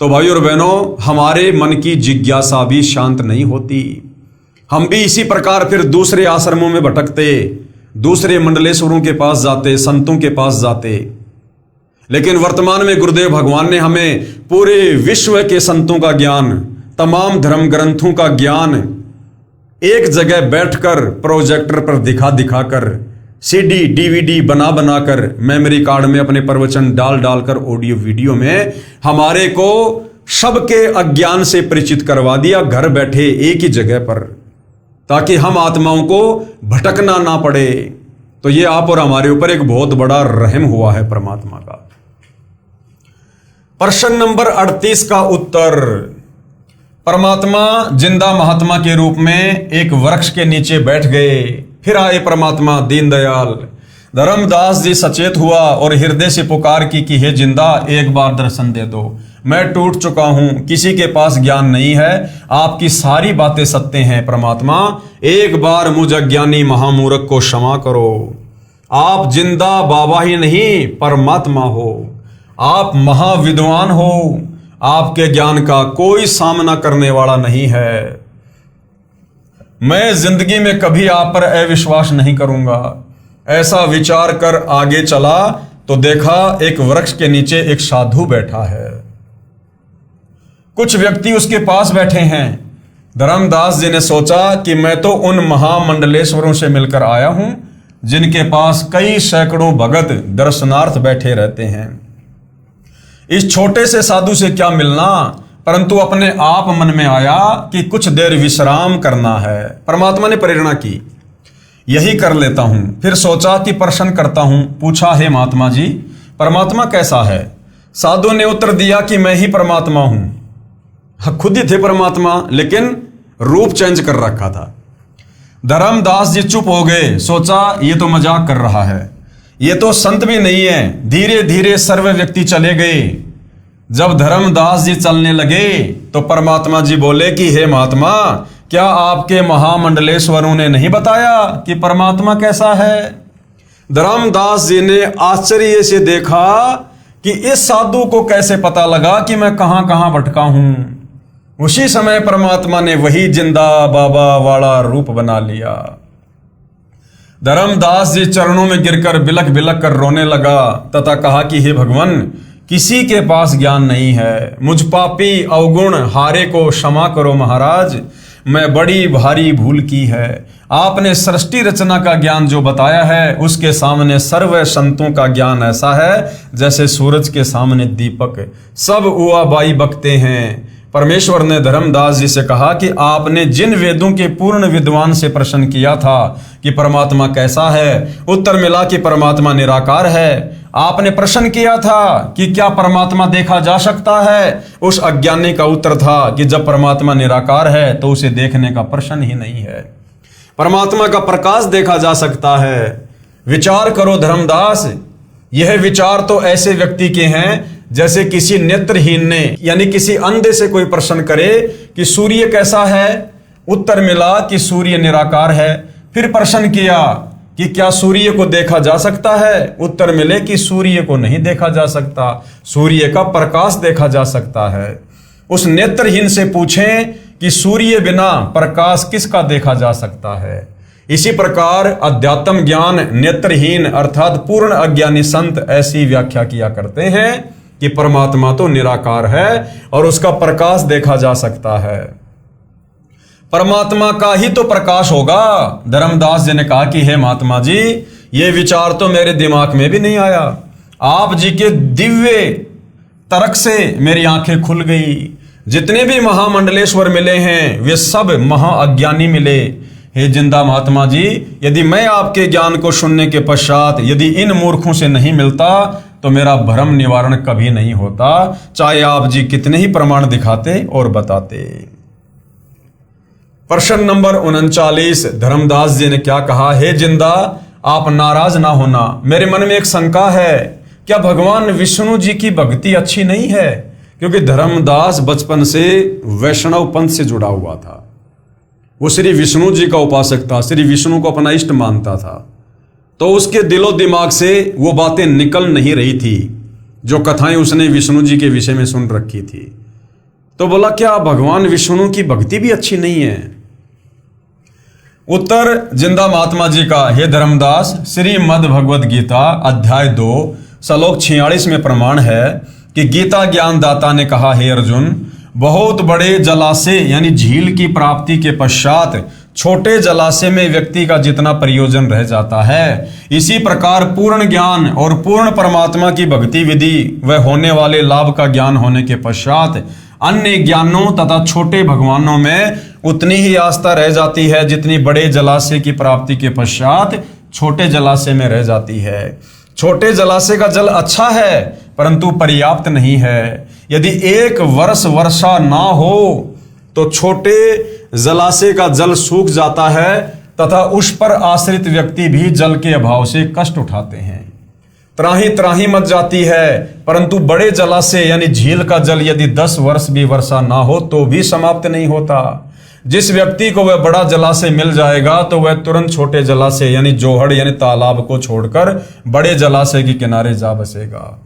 तो भाइयों और बहनों हमारे मन की जिज्ञासा भी शांत नहीं होती। हम भी इसी प्रकार फिर दूसरे आश्रमों में भटकते, दूसरे मंडलेश्वरों के पास जाते, संतों के पास जाते। लेकिन वर्तमान में गुरुदेव भगवान ने हमें पूरे विश्व के संतों का ज्ञान, तमाम धर्म ग्रंथों का ज्ञान एक जगह बैठकर प्रोजेक्टर पर दिखा दिखा कर, सीडी डीवीडी बना बना कर, मेमोरी कार्ड में अपने प्रवचन डाल डालकर, ऑडियो वीडियो में हमारे को सबके अज्ञान से परिचित करवा दिया, घर बैठे एक ही जगह पर, ताकि हम आत्माओं को भटकना ना पड़े। तो ये आप और हमारे ऊपर एक बहुत बड़ा रहम हुआ है परमात्मा का। प्रश्न नंबर 38 का उत्तर। परमात्मा जिंदा महात्मा के रूप में एक वृक्ष के नीचे बैठ गए। फिर आए परमात्मा दीनदयाल। धर्मदास जी सचेत हुआ और हृदय से पुकार की कि हे जिंदा, एक बार दर्शन दे दो, मैं टूट चुका हूं, किसी के पास ज्ञान नहीं है, आपकी सारी बातें सत्य हैं परमात्मा, एक बार मुझ अज्ञानी महामूर्ख को क्षमा करो। आप जिंदा बाबा ही नहीं परमात्मा हो, आप महाविद्वान हो, आपके ज्ञान का कोई सामना करने वाला नहीं है। मैं जिंदगी में कभी आप पर अविश्वास नहीं करूंगा। ऐसा विचार कर आगे चला तो देखा एक वृक्ष के नीचे एक साधु बैठा है। कुछ व्यक्ति उसके पास बैठे हैं। धर्मदास जी ने सोचा कि मैं तो उन महामंडलेश्वरों से मिलकर आया हूं जिनके पास कई सैकड़ों भगत दर्शनार्थ बैठे रहते हैं। इस छोटे से साधु से क्या मिलना, परंतु अपने आप मन में आया कि कुछ देर विश्राम करना है। परमात्मा ने प्रेरणा की, यही कर लेता हूं। फिर सोचा कि प्रश्न करता हूं। पूछा, हे महात्मा जी, परमात्मा कैसा है? साधु ने उत्तर दिया कि मैं ही परमात्मा हूं। खुद ही थे परमात्मा, लेकिन रूप चेंज कर रखा था। धर्मदास जी चुप हो गए। सोचा ये तो मजाक कर रहा है, ये तो संत भी नहीं है। धीरे धीरे सर्व व्यक्ति चले गए। जब धर्मदास जी चलने लगे तो परमात्मा जी बोले कि हे महात्मा, क्या आपके महामंडलेश्वरों ने नहीं बताया कि परमात्मा कैसा है? धर्मदास जी ने आश्चर्य से देखा कि इस साधु को कैसे पता लगा कि मैं कहां कहां भटका हूं। उसी समय परमात्मा ने वही जिंदा बाबा वाला रूप बना लिया। धर्मदास जी चरणों में गिरकर बिलख बिलख कर रोने लगा तथा कहा कि हे भगवान, किसी के पास ज्ञान नहीं है, मुझ पापी अवगुण हारे को क्षमा करो महाराज, मैं बड़ी भारी भूल की है। आपने सृष्टि रचना का ज्ञान जो बताया है उसके सामने सर्व संतों का ज्ञान ऐसा है जैसे सूरज के सामने दीपक, सब उआ बाई बकते हैं। परमेश्वर ने धर्मदास जी से कहा कि आपने जिन वेदों के पूर्ण विद्वान से प्रश्न किया था कि परमात्मा कैसा है, उत्तर मिला कि परमात्मा निराकार है। आपने प्रश्न किया था कि क्या परमात्मा देखा जा सकता है, उस अज्ञानी का उत्तर था कि जब परमात्मा निराकार है तो उसे देखने का प्रश्न ही नहीं है। परमात्मा का प्रकाश देखा जा सकता है। विचार करो धर्मदास, यह विचार तो ऐसे व्यक्ति के हैं जैसे किसी नेत्रहीन ने, यानी किसी अंधे से कोई प्रश्न करे कि सूर्य कैसा है, उत्तर मिला कि सूर्य निराकार है। फिर प्रश्न किया कि क्या सूर्य को देखा जा सकता है, उत्तर मिले कि सूर्य को नहीं देखा जा सकता, सूर्य का प्रकाश देखा जा सकता है। उस नेत्रहीन से पूछें कि सूर्य बिना प्रकाश किसका देखा जा सकता है। इसी प्रकार अध्यात्म ज्ञान नेत्रहीन अर्थात पूर्ण अज्ञानी संत ऐसी व्याख्या किया करते हैं कि परमात्मा तो निराकार है और उसका प्रकाश देखा जा सकता है। परमात्मा का ही तो प्रकाश होगा। धर्मदास जी ने कहा कि हे महात्मा जी, ये विचार तो मेरे दिमाग में भी नहीं आया। आप जी के दिव्य तर्क से मेरी आंखें खुल गई। जितने भी महामंडलेश्वर मिले हैं वे सब महाअज्ञानी मिले। हे जिंदा महात्मा जी, यदि मैं आपके ज्ञान को सुनने के पश्चात यदि इन मूर्खों से नहीं मिलता तो मेरा भ्रम निवारण कभी नहीं होता, चाहे आप जी कितने ही प्रमाण दिखाते और बताते। प्रश्न नंबर 39। धर्मदास जी ने क्या कहा? हे जिंदा, आप नाराज ना होना, मेरे मन में एक शंका है, क्या भगवान विष्णु जी की भक्ति अच्छी नहीं है? क्योंकि धर्मदास बचपन से वैष्णव पंथ से जुड़ा हुआ था। वो श्री विष्णु जी का उपासक था, श्री विष्णु को अपना इष्ट मानता था। तो उसके दिलो दिमाग से वो बातें निकल नहीं रही थी जो कथाएं उसने विष्णु जी के विषय में सुन रखी थी। तो बोला क्या भगवान विष्णु की भक्ति भी अच्छी नहीं है? उत्तर जिंदा महात्मा जी का, हे धर्मदास, श्रीमद् भगवद गीता अध्याय 2 श्लोक 46 में प्रमाण है कि गीता ज्ञानदाता ने कहा, हे अर्जुन, बहुत बड़े जलाशय यानी झील की प्राप्ति के पश्चात छोटे जलाशय में व्यक्ति का जितना प्रयोजन रह जाता है, इसी प्रकार पूर्ण ज्ञान और पूर्ण परमात्मा की भक्ति विधि व होने वाले लाभ का ज्ञान होने के पश्चात अन्य ज्ञानों तथा छोटे भगवानों में उतनी ही आस्था रह जाती है जितनी बड़े जलाशय की प्राप्ति के पश्चात छोटे जलाशय में रह जाती है। छोटे जलाशय का जल अच्छा है परंतु पर्याप्त नहीं है। यदि एक वर्ष वर्षा ना हो तो छोटे जलाशय का जल सूख जाता है तथा उस पर आश्रित व्यक्ति भी जल के अभाव से कष्ट उठाते हैं। त्राही त्राही मच जाती है, परंतु बड़े जलाशय यानी झील का जल यदि 10 वर्ष भी वर्षा ना हो तो भी समाप्त नहीं होता। जिस व्यक्ति को वह बड़ा जलाशय मिल जाएगा तो वह तुरंत छोटे जलाशय यानी जोहड़ यानी तालाब को छोड़कर बड़े जलाशय के किनारे जा बसेगा।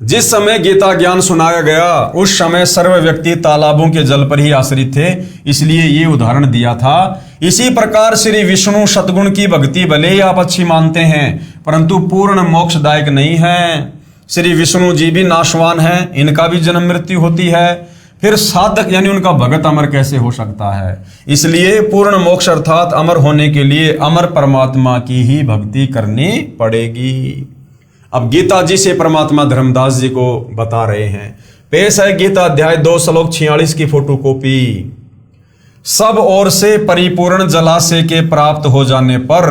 जिस समय गीता ज्ञान सुनाया गया उस समय सर्व व्यक्ति तालाबों के जल पर ही आश्रित थे, इसलिए ये उदाहरण दिया था। इसी प्रकार श्री विष्णु सतगुण की भक्ति भले ही आप अच्छी मानते हैं परंतु पूर्ण मोक्षदायक नहीं है। श्री विष्णु जी भी नाशवान हैं, इनका भी जन्म मृत्यु होती है, फिर साधक यानी उनका भगत अमर कैसे हो सकता है। इसलिए पूर्ण मोक्ष अर्थात अमर होने के लिए अमर परमात्मा की ही भक्ति करनी पड़ेगी। अब गीता जी से परमात्मा धर्मदास जी को बता रहे हैं। पेश है गीता अध्याय 2 श्लोक 46 की फोटोकॉपी। सब ओर से परिपूर्ण जलाशय के प्राप्त हो जाने पर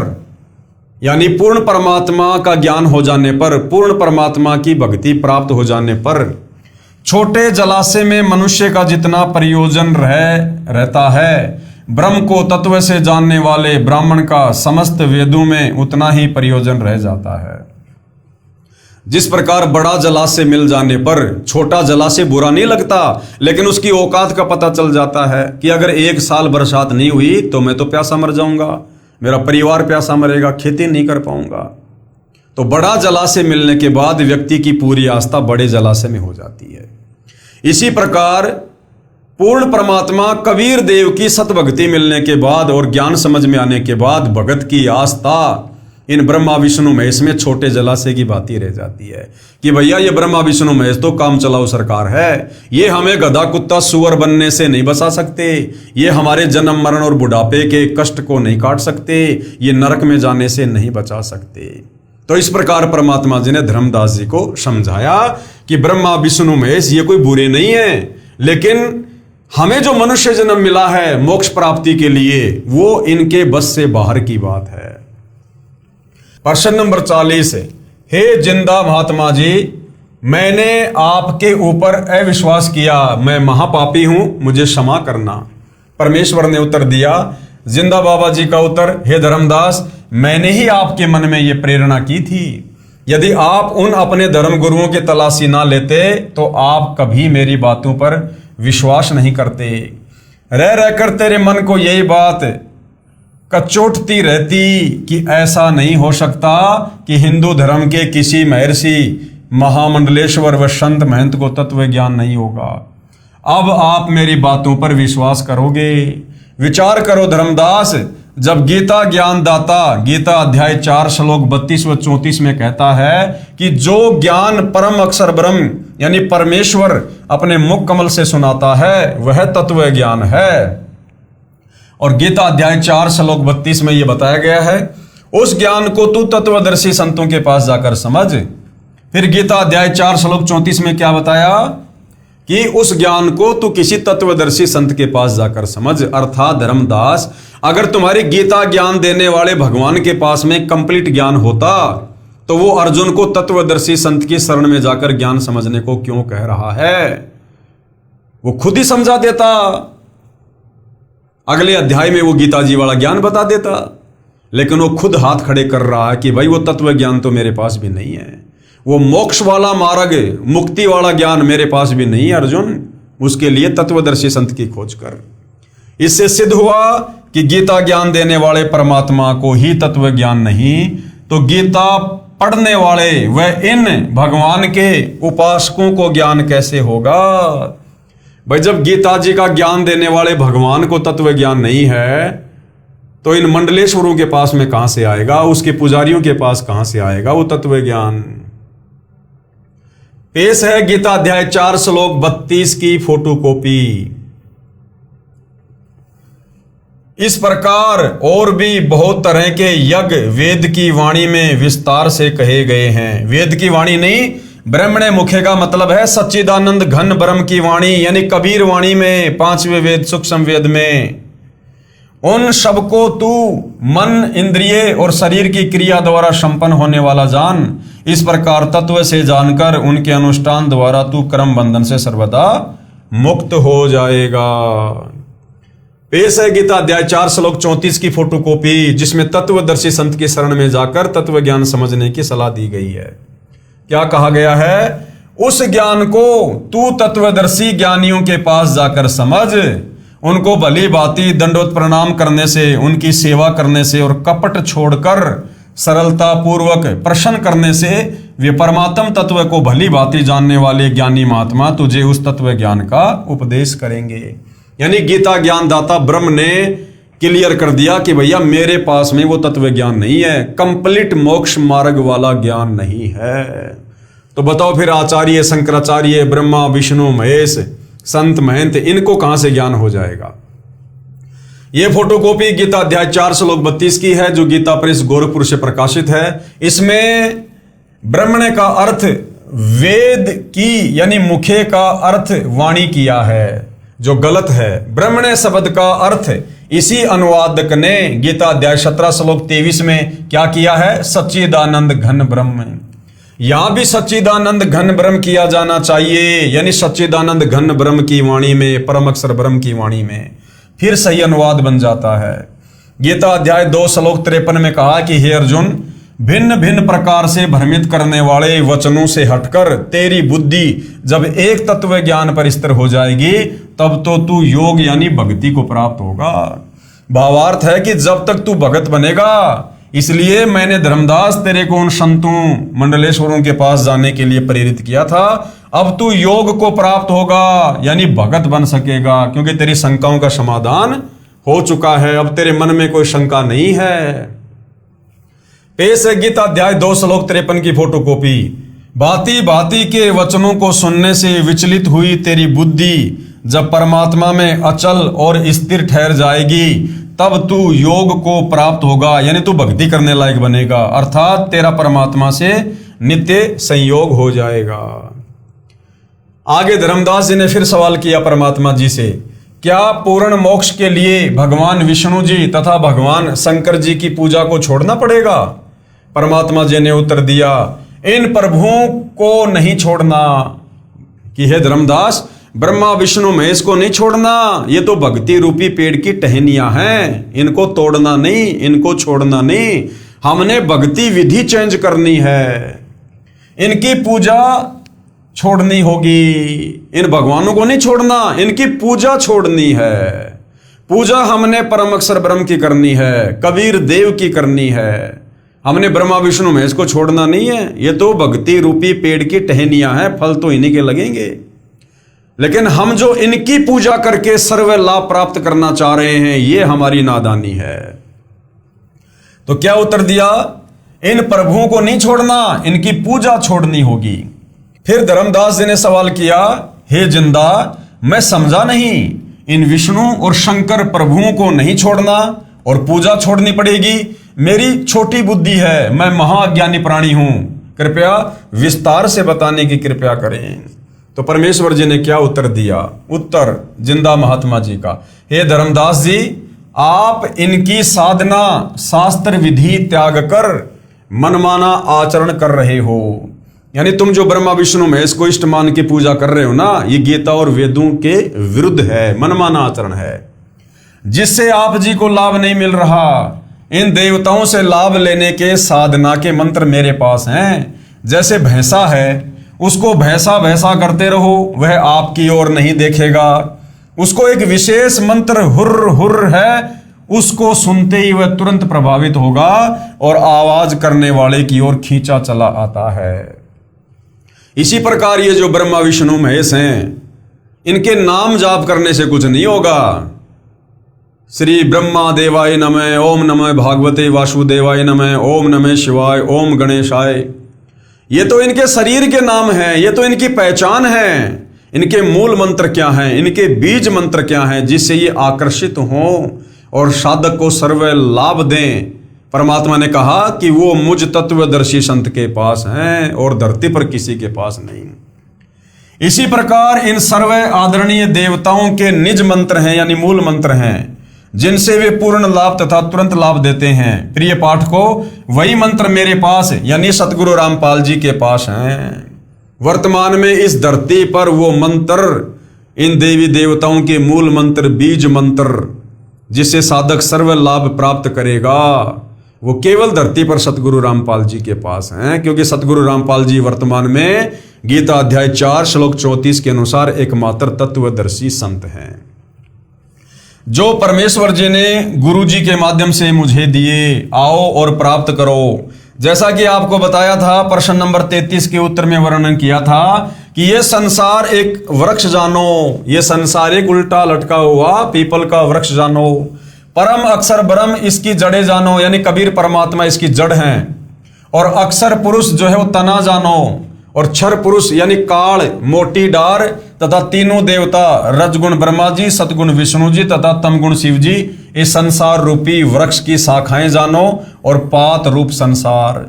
यानी पूर्ण परमात्मा का ज्ञान हो जाने पर, पूर्ण परमात्मा की भक्ति प्राप्त हो जाने पर छोटे जलाशय में मनुष्य का जितना प्रयोजन रहता है, ब्रह्म को तत्व से जानने वाले ब्राह्मण का समस्त वेदों में उतना ही प्रयोजन रह जाता है। जिस प्रकार बड़ा जलाशय मिल जाने पर छोटा जलाशय बुरा नहीं लगता, लेकिन उसकी औकात का पता चल जाता है कि अगर 1 साल बरसात नहीं हुई तो मैं तो प्यासा मर जाऊंगा, मेरा परिवार प्यासा मरेगा, खेती नहीं कर पाऊंगा। तो बड़ा जलाशय मिलने के बाद व्यक्ति की पूरी आस्था बड़े जलाशय में हो जाती है। इसी प्रकार पूर्ण परमात्मा कबीर देव की सतभक्ति मिलने के बाद और ज्ञान समझ में आने के बाद भगत की आस्था इन ब्रह्मा विष्णु महेश में छोटे जलाशय की बाती रह जाती है कि भैया ये ब्रह्मा विष्णु महेश तो काम चलाऊ सरकार है, ये हमें गधा कुत्ता सुअर बनने से नहीं बचा सकते, ये हमारे जन्म मरण और बुढ़ापे के कष्ट को नहीं काट सकते, ये नरक में जाने से नहीं बचा सकते। तो इस प्रकार परमात्मा जी ने धर्मदास जी को समझाया कि ब्रह्मा विष्णु महेश ये कोई बुरे नहीं है, लेकिन हमें जो मनुष्य जन्म मिला है मोक्ष प्राप्ति के लिए वो इनके बस से बाहर की बात है। प्रश्न नंबर 40 है, हे जिंदा महात्मा जी, मैंने आपके ऊपर अविश्वास किया, मैं महापापी हूं, मुझे क्षमा करना। परमेश्वर ने उत्तर दिया, जिंदा बाबा जी का उत्तर, हे धर्मदास, मैंने ही आपके मन में यह प्रेरणा की थी। यदि आप उन अपने धर्म गुरुओं की तलाशी ना लेते तो आप कभी मेरी बातों पर विश्वास नहीं करते। रह रहकर तेरे मन को यही बात कचोटती रहती कि ऐसा नहीं हो सकता कि हिंदू धर्म के किसी महर्षि, महामंडलेश्वर व संत महंत को तत्व ज्ञान नहीं होगा। अब आप मेरी बातों पर विश्वास करोगे। विचार करो धर्मदास, जब गीता ज्ञान दाता गीता अध्याय 4 श्लोक 32 व 34 में कहता है कि जो ज्ञान परम अक्षर ब्रह्म यानी परमेश्वर अपने मुख कमल से सुनाता है वह तत्व ज्ञान है, और गीता अध्याय 4 श्लोक 32 में यह बताया गया है, उस ज्ञान को तू तत्वदर्शी संतों के पास जाकर समझ। फिर गीता अध्याय 4 श्लोक 34 में क्या बताया कि उस ज्ञान को तू किसी तत्वदर्शी संत के पास जाकर समझ। अर्थात धर्मदास, अगर तुम्हारी गीता ज्ञान देने वाले भगवान के पास में कंप्लीट ज्ञान होता तो वो अर्जुन को तत्वदर्शी संत की शरण में जाकर ज्ञान समझने को क्यों कह रहा है, वो खुद ही समझा देता। अगले अध्याय में वो गीता जी वाला ज्ञान बता देता, लेकिन वो खुद हाथ खड़े कर रहा है कि भाई वो तत्व ज्ञान तो मेरे पास भी नहीं है, वो मोक्ष वाला मार्ग मुक्ति वाला ज्ञान मेरे पास भी नहीं है अर्जुन, उसके लिए तत्वदर्शी संत की खोज कर। इससे सिद्ध हुआ कि गीता ज्ञान देने वाले परमात्मा को ही तत्व ज्ञान नहीं तो गीता पढ़ने वाले व इन भगवान के उपासकों को ज्ञान कैसे होगा। भाई जब गीता जी का ज्ञान देने वाले भगवान को तत्व ज्ञान नहीं है तो इन मंडलेश्वरों के पास में कहां से आएगा, उसके पुजारियों के पास कहां से आएगा वो तत्व ज्ञान। पेश है गीता अध्याय 4 श्लोक 32 की फोटोकॉपी। इस प्रकार और भी बहुत तरह के यज्ञ वेद की वाणी में विस्तार से कहे गए हैं। वेद की वाणी नहीं, ब्रह्मणे मुखे का मतलब है सच्चिदानंद घन ब्रह्म की वाणी, यानी कबीर वाणी में, 5वें वेद सूक्ष्म वेद में। उन सबको तू मन, इंद्रिय और शरीर की क्रिया द्वारा संपन्न होने वाला जान। इस प्रकार तत्व से जानकर उनके अनुष्ठान द्वारा तू कर्म बंधन से सर्वदा मुक्त हो जाएगा। पेश है गीता अध्याय 4 श्लोक 34 की फोटोकॉपी, जिसमें तत्वदर्शी संत की शरण में जाकर तत्व ज्ञान समझने की सलाह दी गई है। क्या कहा गया है? उस ज्ञान को तू तत्वदर्शी ज्ञानियों के पास जाकर समझ, उनको भली भांति दंडवत प्रणाम करने से, उनकी सेवा करने से और कपट छोड़कर सरलता पूर्वक प्रश्न करने से वे परमात्म तत्व को भली भांति जानने वाले ज्ञानी महात्मा तुझे उस तत्व ज्ञान का उपदेश करेंगे। यानी गीता ज्ञान दाता ब्रह्म ने क्लियर कर दिया कि भैया मेरे पास में वो तत्व ज्ञान नहीं है, कंप्लीट मोक्ष मार्ग वाला ज्ञान नहीं है। तो बताओ फिर आचार्य, शंकराचार्य, ब्रह्मा, विष्णु, महेश, संत, महंत, इनको कहां से ज्ञान हो जाएगा? यह फोटोकॉपी गीता अध्याय 4 श्लोक 32 की है, जो गीता प्रेस गोरखपुर से प्रकाशित है। इसमें ब्रह्मणे का अर्थ वेद की यानी मुखे का अर्थ वाणी किया है, जो गलत है। ब्रह्मणे शब्द का अर्थ इसी अनुवादक ने गीता अध्याय 17 श्लोक 23 में क्या किया है? सच्चिदानंद घन ब्रह्म। यहां भी सच्चिदानंद घन ब्रह्म किया जाना चाहिए, यानी सच्चिदानंद घन ब्रह्म की वाणी में, परम अक्षर ब्रह्म की वाणी में, फिर सही अनुवाद बन जाता है। गीता अध्याय 2 श्लोक 53 में कहा कि हे अर्जुन, भिन्न भिन्न प्रकार से भ्रमित करने वाले वचनों से हटकर तेरी बुद्धि जब एक तत्व ज्ञान पर स्थिर हो जाएगी, तब तो तू योग यानी भक्ति को प्राप्त होगा। भावार्थ है कि जब तक तू भगत बनेगा, इसलिए मैंने धर्मदास तेरे को उन संतों मंडलेश्वरों के पास जाने के लिए प्रेरित किया था। अब तू योग को प्राप्त होगा यानी भगत बन सकेगा, क्योंकि तेरी शंकाओं का समाधान हो चुका है। अब तेरे मन में कोई शंका नहीं है। पेश है गीता अध्याय 2 श्लोक 53 की फोटोकॉपी। भांति भांति के वचनों को सुनने से विचलित हुई तेरी बुद्धि जब परमात्मा में अचल और स्थिर ठहर जाएगी, तब तू योग को प्राप्त होगा, यानी तू भक्ति करने लायक बनेगा, अर्थात तेरा परमात्मा से नित्य संयोग हो जाएगा। आगे धर्मदास जी ने फिर सवाल किया परमात्मा जी से, क्या पूर्ण मोक्ष के लिए भगवान विष्णु जी तथा भगवान शंकर जी की पूजा को छोड़ना पड़ेगा? परमात्मा जी ने उत्तर दिया, इन प्रभुओं को नहीं छोड़ना। कि हे धर्मदास, ब्रह्मा विष्णु महेश को नहीं छोड़ना, ये तो भक्ति रूपी पेड़ की टहनियां हैं, इनको तोड़ना नहीं, इनको छोड़ना नहीं। हमने भक्ति विधि चेंज करनी है, इनकी पूजा छोड़नी होगी। इन भगवानों को नहीं छोड़ना, इनकी पूजा छोड़नी है। पूजा हमने परम अक्षर ब्रह्म की करनी है, कबीर देव की करनी है। हमने ब्रह्मा विष्णु महेश को छोड़ना नहीं है। ये तो भक्ति रूपी पेड़ की टहनियां हैं, फल तो इन्हीं के लगेंगे। लेकिन हम जो इनकी पूजा करके सर्व लाभ प्राप्त करना चाह रहे हैं, ये हमारी नादानी है। तो क्या उत्तर दिया? इन प्रभुओं को नहीं छोड़ना, इनकी पूजा छोड़नी होगी। फिर धर्मदास जी ने सवाल किया, हे जिंदा, मैं समझा नहीं, इन विष्णु और शंकर प्रभुओं को नहीं छोड़ना और पूजा छोड़नी पड़ेगी? मेरी छोटी बुद्धि है, मैं महाज्ञानी प्राणी हूं, कृपया विस्तार से बताने की कृपया करें। तो परमेश्वर जी ने क्या उत्तर दिया? उत्तर जिंदा महात्मा जी का, हे धर्मदास जी, आप इनकी साधना शास्त्र विधि त्याग कर मनमाना आचरण कर रहे हो। यानी तुम जो ब्रह्मा विष्णु महेश को इष्ट मान की पूजा कर रहे हो ना, ये गीता और वेदों के विरुद्ध है, मनमाना आचरण है, जिससे आप जी को लाभ नहीं मिल रहा। इन देवताओं से लाभ लेने के साधना के मंत्र मेरे पास हैं। जैसे भैंसा है, उसको भैंसा भैंसा करते रहो, वह आपकी ओर नहीं देखेगा। उसको एक विशेष मंत्र हुर्र हुर्र है, उसको सुनते ही वह तुरंत प्रभावित होगा और आवाज करने वाले की ओर खींचा चला आता है। इसी प्रकार ये जो ब्रह्मा विष्णु महेश हैं, इनके नाम जाप करने से कुछ नहीं होगा। श्री ब्रह्मा देवाय नमः, ओम नमः भागवते वासुदेवाय नमः, ओम नमः शिवाय, ओम गणेशाय। ये तो इनके शरीर के नाम हैं, ये तो इनकी पहचान है। इनके मूल मंत्र क्या हैं, इनके बीज मंत्र क्या हैं, जिससे ये आकर्षित हों और साधक को सर्व लाभ दें। परमात्मा ने कहा कि वो मुझ तत्वदर्शी संत के पास हैं और धरती पर किसी के पास नहीं। इसी प्रकार इन सर्व आदरणीय देवताओं के निज मंत्र हैं, यानी मूल मंत्र हैं, जिनसे वे पूर्ण लाभ तथा तुरंत लाभ देते हैं। प्रिय पाठकों, वही मंत्र मेरे पास यानी सतगुरु रामपाल जी के पास हैं। वर्तमान में इस धरती पर वो मंत्र, इन देवी देवताओं के मूल मंत्र, बीज मंत्र, जिससे साधक सर्व लाभ प्राप्त करेगा, वो केवल धरती पर सतगुरु रामपाल जी के पास हैं। क्योंकि सतगुरु रामपाल जी वर्तमान में गीता अध्याय 4 श्लोक 34 के अनुसार एकमात्र तत्वदर्शी संत हैं, जो परमेश्वर जी ने गुरु जी के माध्यम से मुझे दिए। आओ और प्राप्त करो। जैसा कि आपको बताया था, प्रश्न नंबर 33 के उत्तर में वर्णन किया था कि ये संसार एक वृक्ष जानो, ये संसार एक उल्टा लटका हुआ पीपल का वृक्ष जानो, परम अक्षर ब्रह्म इसकी जड़ें जानो, यानी कबीर परमात्मा इसकी जड़ हैं, और अक्षर पुरुष जो है वो तना जानो, और क्षर पुरुष यानी काल मोटी डार तथा तीनों देवता रजगुण ब्रह्मा जी, सतगुण विष्णु जी तथा तमगुण शिव जी, इस संसार रूपी वृक्ष की शाखाएं जानो, और पात रूप संसार।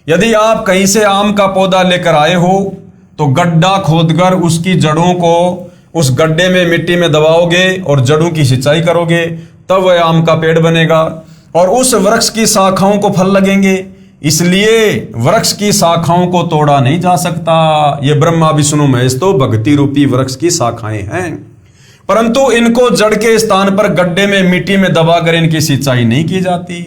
यदि आप कहीं से आम का पौधा लेकर आए हो तो गड्ढा खोदकर उसकी जड़ों को उस गड्ढे में मिट्टी में दबाओगे और जड़ों की सिंचाई करोगे, तब वह आम का पेड़ बनेगा और उस वृक्ष की शाखाओं को फल लगेंगे। इसलिए वृक्ष की शाखाओं को तोड़ा नहीं जा सकता। ये ब्रह्मा विष्णु महेश तो भक्ति रूपी वृक्ष की शाखाएं हैं, परंतु इनको जड़ के स्थान पर गड्ढे में मिट्टी में दबाकर इनकी सिंचाई नहीं की जाती।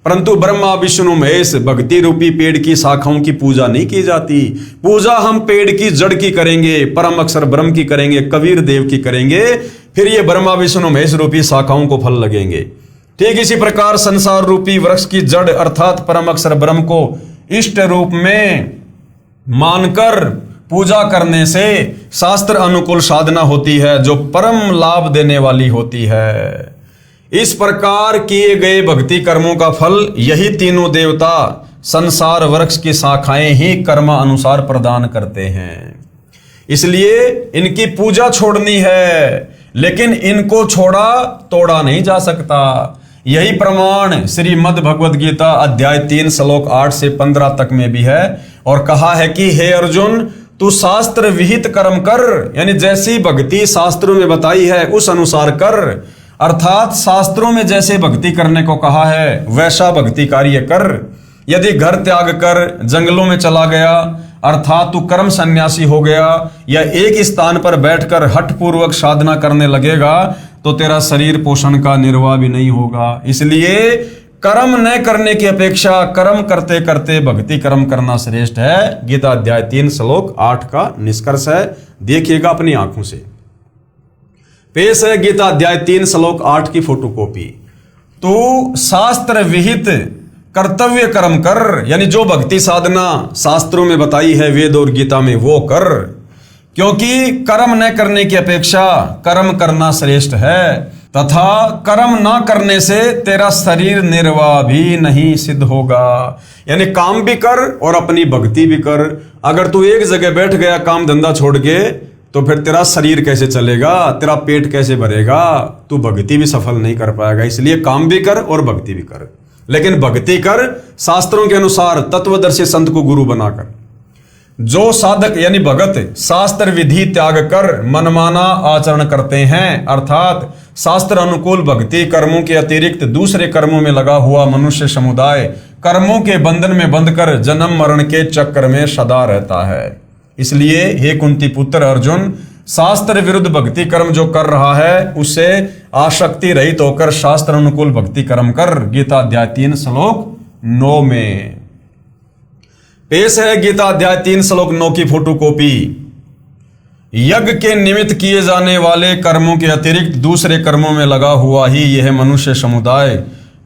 परंतु ब्रह्मा विष्णु महेश भक्ति रूपी पेड़ की शाखाओं की पूजा नहीं की जाती। पूजा हम पेड़ की जड़ की करेंगे, परम अक्षर ब्रह्म की करेंगे, कबीर देव की करेंगे, फिर ये ब्रह्मा विष्णु महेश रूपी शाखाओं को फल लगेंगे। ठीक इसी प्रकार संसार रूपी वृक्ष की जड़ अर्थात परम अक्षर ब्रह्म को इष्ट रूप में मानकर पूजा करने से शास्त्र अनुकूल साधना होती है, जो परम लाभ देने वाली होती है। इस प्रकार किए गए भक्ति कर्मों का फल यही तीनों देवता संसार वृक्ष की शाखाएं ही कर्म अनुसार प्रदान करते हैं। इसलिए इनकी पूजा छोड़नी है, लेकिन इनको छोड़ा तोड़ा नहीं जा सकता। यही प्रमाण श्रीमद् भगवद गीता अध्याय 3 श्लोक 8 से 15 तक में भी है, और कहा है कि हे अर्जुन, तू शास्त्र विहित कर्म कर, यानी जैसी भक्ति शास्त्रों में बताई है उस अनुसार कर, अर्थात शास्त्रों में जैसे भक्ति करने को कहा है वैसा भक्ति कार्य कर। यदि घर त्याग कर जंगलों में चला गया, अर्थात तू कर्म सन्यासी हो गया, या एक स्थान पर बैठकर हठ पूर्वक साधना करने लगेगा, तो तेरा शरीर पोषण का निर्वाह भी नहीं होगा। इसलिए कर्म न करने की अपेक्षा कर्म करते करते भक्ति कर्म करना श्रेष्ठ है। गीता अध्याय 3 श्लोक 8 का निष्कर्ष है, देखिएगा अपनी आंखों से। पेश है गीता अध्याय 3 श्लोक 8 की फोटोकॉपी। तू शास्त्र विहित कर्तव्य कर्म कर, यानी जो भक्ति साधना शास्त्रों में बताई है वेद और गीता में वो कर, क्योंकि कर्म न करने की अपेक्षा कर्म करना श्रेष्ठ है, तथा कर्म ना करने से तेरा शरीर निर्वाह भी नहीं सिद्ध होगा। यानी काम भी कर और अपनी भक्ति भी कर। अगर तू एक जगह बैठ गया काम धंधा छोड़ के, तो फिर तेरा शरीर कैसे चलेगा, तेरा पेट कैसे भरेगा, तू भक्ति भी सफल नहीं कर पाएगा। इसलिए काम भी कर और भक्ति भी कर, लेकिन भक्ति कर शास्त्रों के अनुसार तत्वदर्शी संत को गुरु बनाकर। जो साधक यानी भगत शास्त्र विधि त्याग कर मनमाना आचरण करते हैं, अर्थात शास्त्र अनुकूल भक्ति कर्मों के अतिरिक्त दूसरे कर्मों में लगा हुआ मनुष्य समुदाय कर्मों के बंधन में बंधकर जन्म मरण के चक्र में सदा रहता है। इसलिए हे कुंती पुत्र अर्जुन, शास्त्र विरुद्ध भक्ति कर्म जो कर रहा है उससे आसक्ति रहित होकर शास्त्र अनुकूल भक्ति कर्म कर। गीता अध्याय 3 श्लोक 9 में पेश है गीता अध्याय 3 श्लोक 9 की फोटोकॉपी। यज्ञ के निमित्त किए जाने वाले कर्मों के अतिरिक्त दूसरे कर्मों में लगा हुआ ही यह मनुष्य समुदाय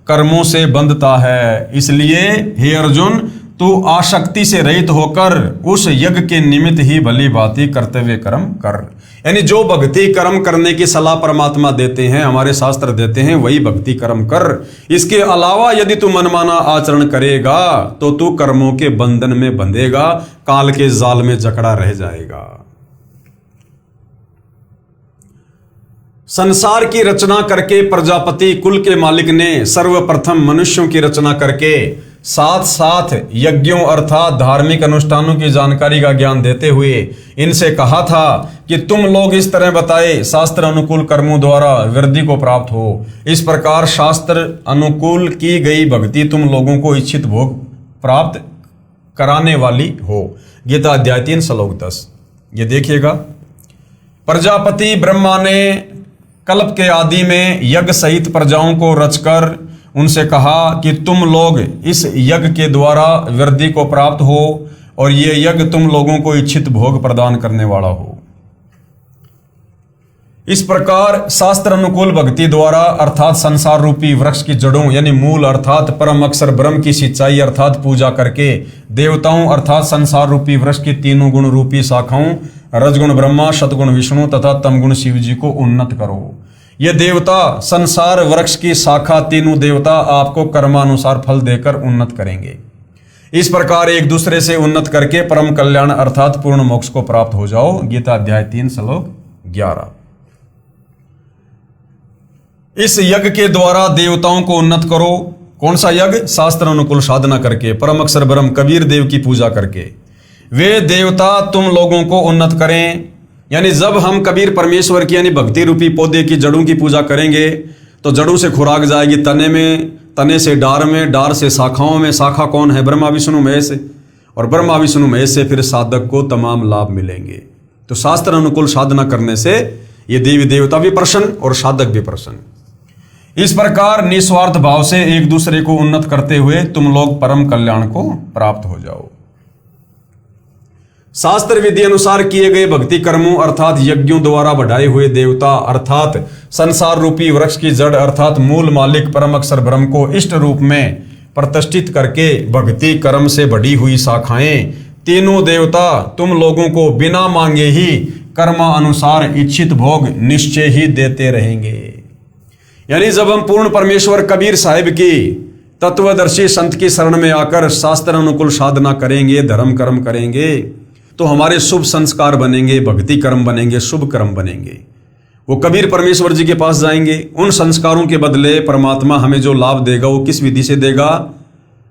कर्मों से बंधता है। इसलिए हे अर्जुन, तू आसक्ति से रहित होकर उस यज्ञ के निमित्त ही भली भांति कर्तव्य कर्म कर। यानी जो भक्ति कर्म करने की सलाह परमात्मा देते हैं, हमारे शास्त्र देते हैं, वही भक्ति कर्म कर। इसके अलावा यदि तू मनमाना आचरण करेगा तो तू कर्मों के बंधन में बंधेगा, काल के जाल में जकड़ा रह जाएगा। संसार की रचना करके प्रजापति कुल के मालिक ने सर्वप्रथम मनुष्यों की रचना करके साथ साथ यज्ञों अर्थात धार्मिक अनुष्ठानों की जानकारी का ज्ञान देते हुए इनसे कहा था कि तुम लोग इस तरह बताए शास्त्र अनुकूल कर्मों द्वारा वृद्धि को प्राप्त हो। इस प्रकार शास्त्र अनुकूल की गई भक्ति तुम लोगों को इच्छित भोग प्राप्त कराने वाली हो। गीता अध्याय 3 श्लोक 10। ये देखिएगा, प्रजापति ब्रह्मा ने कल्प के आदि में यज्ञ सहित प्रजाओं को रचकर उनसे कहा कि तुम लोग इस यज्ञ के द्वारा वृद्धि को प्राप्त हो और ये यज्ञ तुम लोगों को इच्छित भोग प्रदान करने वाला हो। इस प्रकार शास्त्र अनुकूल भक्ति द्वारा अर्थात संसार रूपी वृक्ष की जड़ों यानी मूल अर्थात परम अक्षर ब्रह्म की सिंचाई अर्थात पूजा करके देवताओं अर्थात संसार रूपी वृक्ष की तीनों गुण रूपी शाखाओं रजगुण ब्रह्मा, सतगुण विष्णु तथा तमगुण शिव जी को उन्नत करो। ये देवता संसार वृक्ष की शाखा तीनों देवता आपको कर्मानुसार फल देकर उन्नत करेंगे। इस प्रकार एक दूसरे से उन्नत करके परम कल्याण अर्थात पूर्ण मोक्ष को प्राप्त हो जाओ। गीता अध्याय 3 श्लोक 11। इस यज्ञ के द्वारा देवताओं को उन्नत करो। कौन सा यज्ञ? शास्त्र अनुकूल साधना करके, परम अक्षर ब्रह्म कबीर देव की पूजा करके वे देवता तुम लोगों को उन्नत करें। यानी जब हम कबीर परमेश्वर की यानी भक्ति रूपी पौधे की जड़ों की पूजा करेंगे तो जड़ों से खुराक जाएगी तने में, तने से डार में, डार से शाखाओं में। शाखा कौन है? ब्रह्मा विष्णु महेश। और ब्रह्मा विष्णु महेश से फिर साधक को तमाम लाभ मिलेंगे। तो शास्त्र अनुकूल साधना करने से ये देवी देवता भी प्रसन्न और साधक भी प्रसन्न। इस प्रकार निस्वार्थ भाव से एक दूसरे को उन्नत करते हुए तुम लोग परम कल्याण को प्राप्त हो जाओ। शास्त्र विधि अनुसार किए गए भक्ति कर्मों अर्थात यज्ञों द्वारा बढ़ाए हुए देवता अर्थात संसार रूपी वृक्ष की जड़ अर्थात मूल मालिक परम अक्षर ब्रह्म को इष्ट रूप में प्रतिष्ठित करके भक्ति कर्म से बढ़ी हुई शाखाएं तीनों देवता तुम लोगों को बिना मांगे ही कर्मानुसार इच्छित भोग निश्चय ही देते रहेंगे। यानी जब हम पूर्ण परमेश्वर कबीर साहिब की तत्वदर्शी संत की शरण में आकर शास्त्र अनुकूल साधना करेंगे, धर्म कर्म करेंगे तो हमारे शुभ संस्कार बनेंगे, भक्ति कर्म बनेंगे, शुभ कर्म बनेंगे। वो कबीर परमेश्वर जी के पास जाएंगे। उन संस्कारों के बदले परमात्मा हमें जो लाभ देगा वो किस विधि से देगा?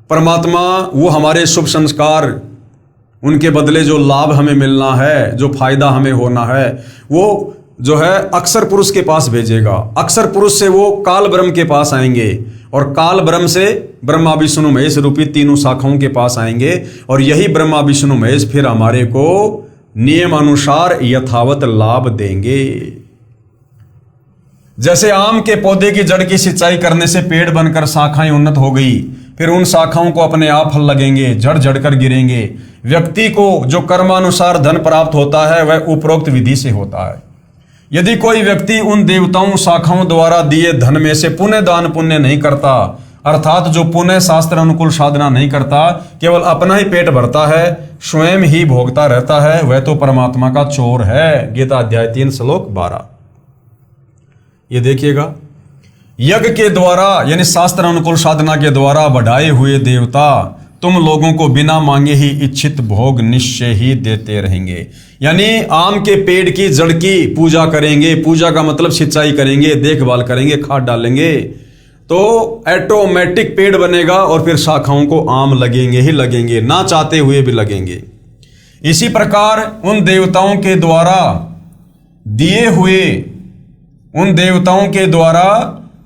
परमात्मा वो हमारे शुभ संस्कार, उनके बदले जो लाभ हमें मिलना है, जो फायदा हमें होना है, वो जो है अक्षर पुरुष के पास भेजेगा। अक्षर पुरुष से वो काल ब्रह्म के पास आएंगे और काल ब्रह्म से ब्रह्मा विष्णु महेश रूपी तीनों शाखाओं के पास आएंगे और यही ब्रह्मा विष्णु महेश फिर हमारे को नियम अनुसार यथावत लाभ देंगे। जैसे आम के पौधे की जड़ की सिंचाई करने से पेड़ बनकर शाखाएं उन्नत हो गई, फिर उन शाखाओं को अपने आप फल लगेंगे, जड़ जड़कर गिरेंगे। व्यक्ति को जो कर्मानुसार धन प्राप्त होता है वह उपरोक्त विधि से होता है। यदि कोई व्यक्ति उन देवताओं शाखाओं द्वारा दिए धन में से पुण्य दान पुण्य नहीं करता अर्थात जो पुण्य शास्त्र अनुकूल साधना नहीं करता, केवल अपना ही पेट भरता है, स्वयं ही भोगता रहता है, वह तो परमात्मा का चोर है। गीता अध्याय 3 श्लोक 12। ये देखिएगा, यज्ञ के द्वारा यानी शास्त्र अनुकूल साधना के द्वारा बढ़ाए हुए देवता तुम लोगों को बिना मांगे ही इच्छित भोग निश्चय ही देते रहेंगे। यानी आम के पेड़ की जड़ की पूजा करेंगे, पूजा का मतलब सिंचाई करेंगे, देखभाल करेंगे, खाद डालेंगे तो ऑटोमेटिक पेड़ बनेगा और फिर शाखाओं को आम लगेंगे ही लगेंगे, ना चाहते हुए भी लगेंगे। इसी प्रकार उन देवताओं के द्वारा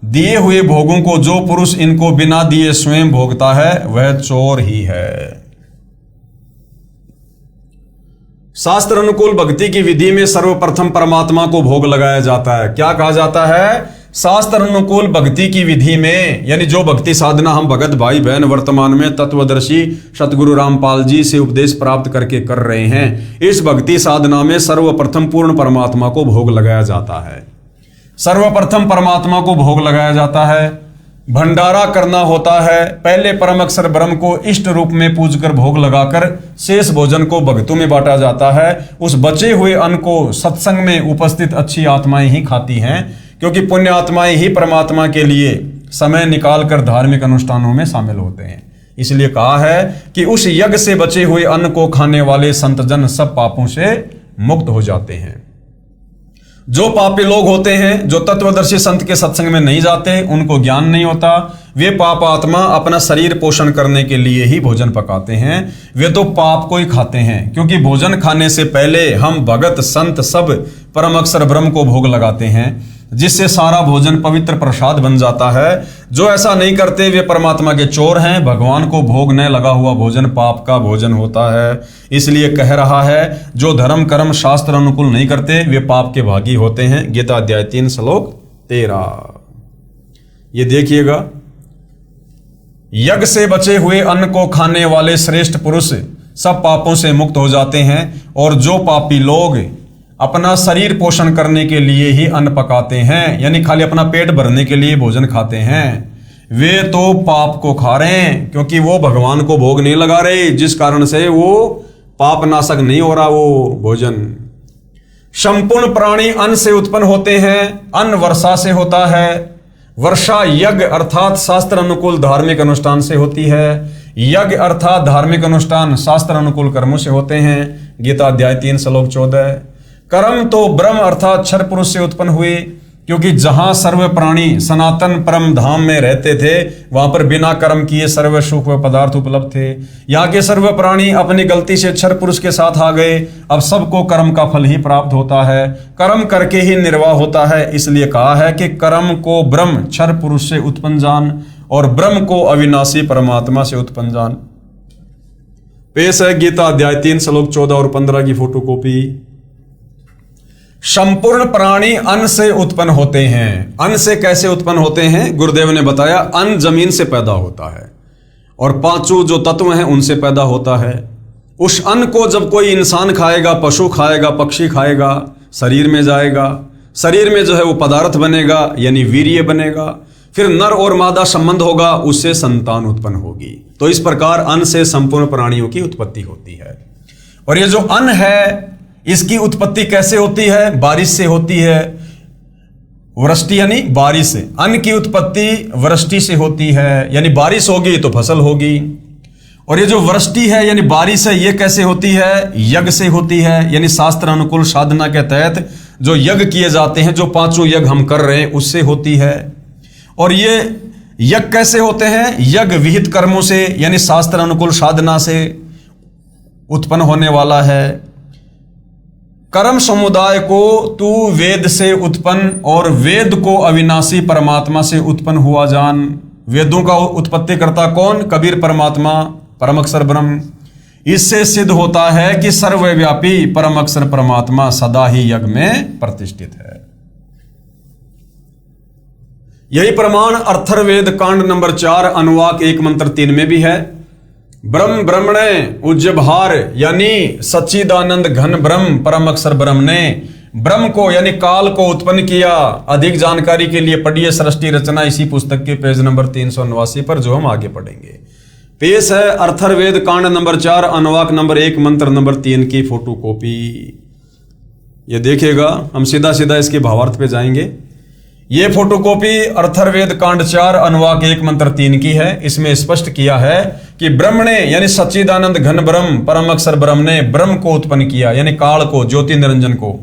दिए हुए भोगों को जो पुरुष इनको बिना दिए स्वयं भोगता है वह चोर ही है। शास्त्र अनुकूल भक्ति की विधि में सर्वप्रथम परमात्मा को भोग लगाया जाता है। क्या कहा जाता है? शास्त्र अनुकूल भक्ति की विधि में यानी जो भक्ति साधना हम भगत भाई बहन वर्तमान में तत्वदर्शी सतगुरु रामपाल जी से उपदेश प्राप्त करके कर रहे हैं, इस भक्ति साधना में सर्वप्रथम पूर्ण परमात्मा को भोग लगाया जाता है। सर्वप्रथम परमात्मा को भोग लगाया जाता है। भंडारा करना होता है। पहले परम अक्षर ब्रह्म को इष्ट रूप में पूजकर भोग लगाकर शेष भोजन को भक्तों में बांटा जाता है। उस बचे हुए अन्न को सत्संग में उपस्थित अच्छी आत्माएं ही खाती हैं, क्योंकि पुण्य आत्माएं ही परमात्मा के लिए समय निकालकर धार्मिक अनुष्ठानों में शामिल होते हैं। इसलिए कहा है कि उस यज्ञ से बचे हुए अन्न को खाने वाले संतजन सब पापों से मुक्त हो जाते हैं। जो पापी लोग होते हैं, जो तत्वदर्शी संत के सत्संग में नहीं जाते, उनको ज्ञान नहीं होता, वे पाप आत्मा अपना शरीर पोषण करने के लिए ही भोजन पकाते हैं। वे तो पाप को ही खाते हैं, क्योंकि भोजन खाने से पहले हम भगत संत सब परम अक्षर ब्रह्म को भोग लगाते हैं, जिससे सारा भोजन पवित्र प्रसाद बन जाता है। जो ऐसा नहीं करते वे परमात्मा के चोर हैं। भगवान को भोग न लगा हुआ भोजन पाप का भोजन होता है। इसलिए कह रहा है, जो धर्म कर्म शास्त्र अनुकूल नहीं करते वे पाप के भागी होते हैं। गीता अध्याय 3 श्लोक 13। ये देखिएगा, यज्ञ से बचे हुए अन्न को खाने वाले श्रेष्ठ पुरुष सब पापों से मुक्त हो जाते हैं, और जो पापी लोग अपना शरीर पोषण करने के लिए ही अन्न पकाते हैं, यानी खाली अपना पेट भरने के लिए भोजन खाते हैं, वे तो पाप को खा रहे हैं, क्योंकि वो भगवान को भोग नहीं लगा रहे, जिस कारण से वो पाप नाशक नहीं हो रहा वो भोजन। संपूर्ण प्राणी अन्न से उत्पन्न होते हैं। अन्न वर्षा से होता है। वर्षा यज्ञ अर्थात शास्त्र अनुकूल धार्मिक अनुष्ठान से होती है। यज्ञ अर्थात धार्मिक अनुष्ठान शास्त्र अनुकूल कर्मों से होते हैं। गीता अध्याय 3 श्लोक 14। कर्म तो ब्रह्म अर्थात क्षर पुरुष से उत्पन्न हुए, क्योंकि जहां सर्व प्राणी सनातन परम धाम में रहते थे, वहां पर बिना कर्म किए सर्व सुख व पदार्थ उपलब्ध थे। यहाँ के सर्व प्राणी अपनी गलती से क्षर पुरुष के साथ आ गए। अब सबको कर्म का फल ही प्राप्त होता है। कर्म करके ही निर्वाह होता है। इसलिए कहा है कि कर्म को ब्रह्म क्षर पुरुष से उत्पन्न जान, और ब्रह्म को अविनाशी परमात्मा से उत्पन्न जान। पेश है गीता अध्याय 3 श्लोक 14 और 15 की फोटोकॉपी। संपूर्ण प्राणी अन्न से उत्पन्न होते हैं। अन्न से कैसे उत्पन्न होते हैं? गुरुदेव ने बताया, अन्न जमीन से पैदा होता है और पांचों जो तत्व हैं उनसे पैदा होता है। उस अन्न को जब कोई इंसान खाएगा, पशु खाएगा, पक्षी खाएगा, शरीर में जाएगा। शरीर में जो है वो पदार्थ बनेगा, यानी वीर्य बनेगा। फिर नर और मादा संबंध होगा, उससे संतान उत्पन्न होगी। तो इस प्रकार अन्न से संपूर्ण प्राणियों की उत्पत्ति होती है। और ये जो अन्न है, इसकी उत्पत्ति कैसे होती है? बारिश से होती है। वृष्टि यानी बारिश से। अन्न की उत्पत्ति वृष्टि से होती है, यानी बारिश होगी तो फसल होगी। और ये जो वृष्टि है यानी बारिश है, ये कैसे होती है? यज्ञ से होती है, यानी शास्त्र अनुकूल साधना के तहत जो यज्ञ किए जाते हैं, जो पांचों यज्ञ हम कर रहे हैं, उससे होती है। और ये यज्ञ कैसे होते हैं? यज्ञ विहित कर्मों से, यानी शास्त्र अनुकूल साधना से उत्पन्न होने वाला है। कर्म समुदाय को तू वेद से उत्पन्न और वेद को अविनाशी परमात्मा से उत्पन्न हुआ जान। वेदों का उत्पत्ति करता कौन? कबीर परमात्मा, परम अक्षर ब्रह्म। इससे सिद्ध होता है कि सर्वव्यापी परम अक्षर परमात्मा सदा ही यज्ञ में प्रतिष्ठित है। यही प्रमाण अथर्ववेद कांड नंबर 4 अनुवाक 1 मंत्र 3 में भी है। ब्रह्म ब्रह्मणे उज्जभार, यानी सच्चिदानंद घन ब्रह्म परम अक्षर ब्रह्म ने ब्रह्म को यानी काल को उत्पन्न किया। अधिक जानकारी के लिए पढ़िए सृष्टि रचना, इसी पुस्तक के पेज नंबर 389 पर, जो हम आगे पढ़ेंगे। पेश है अथर्ववेद कांड नंबर 4 अनुवाक नंबर 1 मंत्र नंबर 3 की फोटोकॉपी। ये देखिएगा, हम सीधा सीधा इसके भावार्थ पे जाएंगे। ये फोटोकॉपी अथर्ववेद कांड 4 अनुवाक 1 मंत्र 3 की है। इसमें स्पष्ट किया है कि ब्रह्म ने यानी सच्चिदानंद घन ब्रह्म परम अक्षर ब्रह्म ने ब्रह्म को उत्पन्न किया, यानी काल को, ज्योति निरंजन को।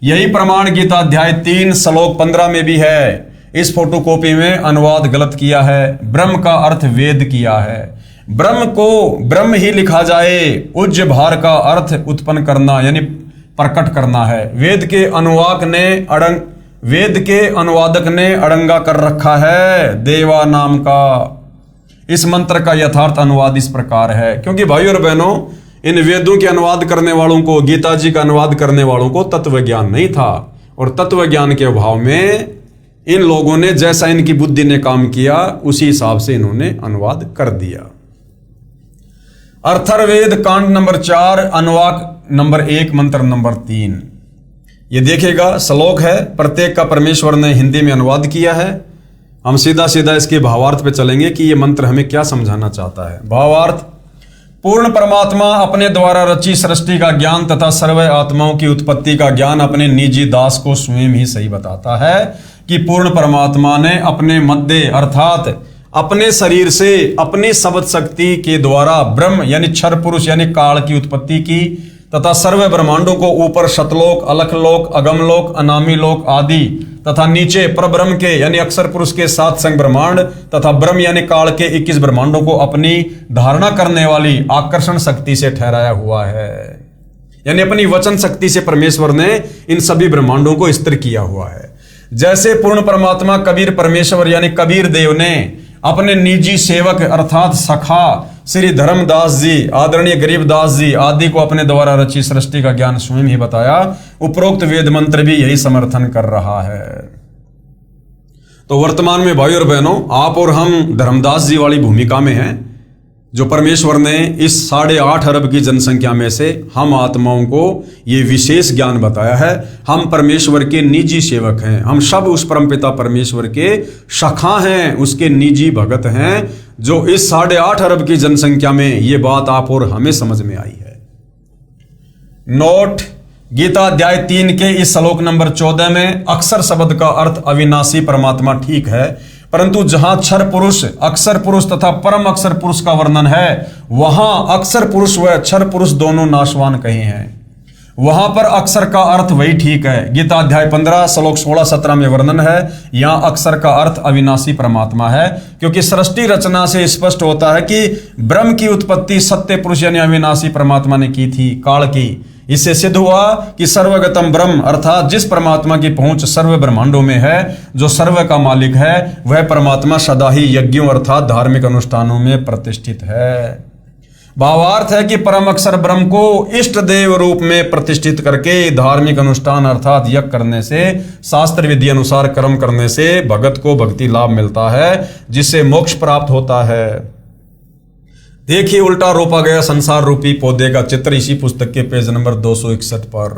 यही प्रमाण गीता अध्याय 3 श्लोक 15 में भी है। इस फोटोकॉपी में अनुवाद गलत किया है। ब्रह्म का अर्थ वेद किया है। ब्रह्म को ब्रह्म ही लिखा जाए। उज्ज भार का अर्थ उत्पन्न करना यानी प्रकट करना है। वेद के अनुवादक ने अड़ंगा कर रखा है देवा नाम का। इस मंत्र का यथार्थ अनुवाद इस प्रकार है, क्योंकि भाई और बहनों, इन वेदों के अनुवाद करने वालों को, गीता जी का अनुवाद करने वालों को तत्व ज्ञान नहीं था, और तत्व ज्ञान के अभाव में इन लोगों ने जैसा इनकी बुद्धि ने काम किया उसी हिसाब से इन्होंने अनुवाद कर दिया। अथर्ववेद कांड नंबर 4 अनुवाक नंबर 1 मंत्र नंबर 3। ये देखिएगा, श्लोक है, प्रत्येक का परमेश्वर ने हिंदी में अनुवाद किया है। हम सीधा सीधा इसके भावार्थ पे चलेंगे कि ये मंत्र हमें क्या समझाना चाहता है। भावार्थ: पूर्ण परमात्मा अपने द्वारा रची सृष्टि का ज्ञान तथा सर्व आत्माओं की उत्पत्ति का ज्ञान अपने निजी दास को स्वयं ही सही बताता है कि पूर्ण परमात्मा ने अपने मध्य अर्थात अपने शरीर से अपनी शब्द शक्ति के द्वारा ब्रह्म यानी क्षर पुरुष यानी काल की उत्पत्ति की तथा सर्व ब्रह्मांडों को ऊपर शतलोक, अलखलोक, अगमलोक, अनामी लोक आदि तथा नीचे परब्रह्म के यानी अक्षर पुरुष के 7 संग ब्रह्मांड तथा ब्रह्म यानी काल के 21 ब्रह्मांडों को अपनी धारणा करने वाली आकर्षण शक्ति से ठहराया हुआ है। यानी अपनी वचन शक्ति से परमेश्वर ने इन सभी ब्रह्मांडों को स्थिर किया हुआ है। जैसे पूर्ण परमात्मा कबीर परमेश्वर यानी कबीर देव ने अपने निजी सेवक अर्थात सखा श्री धर्मदास जी, आदरणीय गरीबदास जी आदि को अपने द्वारा रची सृष्टि का ज्ञान स्वयं ही बताया, उपरोक्त वेद मंत्र भी यही समर्थन कर रहा है। तो वर्तमान में भाई और बहनों, आप और हम धर्मदास जी वाली भूमिका में हैं, जो परमेश्वर ने इस 8.5 अरब की जनसंख्या में से हम आत्माओं को ये विशेष ज्ञान बताया है। हम परमेश्वर के निजी सेवक हैं, हम सब उस परमपिता परमेश्वर के सखा हैं, उसके निजी भगत हैं, जो इस 8.5 अरब की जनसंख्या में ये बात आप और हमें समझ में आई है। नोट: गीता अध्याय 3 के इस श्लोक नंबर 14 में अक्षर शब्द का अर्थ अविनाशी परमात्मा ठीक है, परंतु जहां क्षर पुरुष, अक्षर पुरुष तथा परम अक्षर पुरुष का वर्णन है, वहां अक्षर पुरुष व क्षर पुरुष दोनों नाशवान कहे हैं। वहां पर अक्षर का अर्थ वही ठीक है। गीता अध्याय 15 श्लोक 16-17 में वर्णन है, यहां अक्षर का अर्थ अविनाशी परमात्मा है, क्योंकि सृष्टि रचना से स्पष्ट होता है कि ब्रह्म की उत्पत्ति सत्य पुरुष यानी अविनाशी परमात्मा ने की थी, काल की। इससे सिद्ध हुआ कि सर्वगतम ब्रह्म अर्थात जिस परमात्मा की पहुंच सर्व ब्रह्मांडों में है, जो सर्व का मालिक है, वह परमात्मा सदा ही यज्ञों अर्थात धार्मिक अनुष्ठानों में प्रतिष्ठित है। भावार्थ है कि परम अक्षर ब्रह्म को इष्ट देव रूप में प्रतिष्ठित करके धार्मिक अनुष्ठान अर्थात यज्ञ करने से, शास्त्र विधि अनुसार कर्म करने से भगत को भक्ति लाभ मिलता है, जिससे मोक्ष प्राप्त होता है। देखिए उल्टा रोपा गया संसार रूपी पौधे का चित्र इसी पुस्तक के पेज नंबर 261 पर।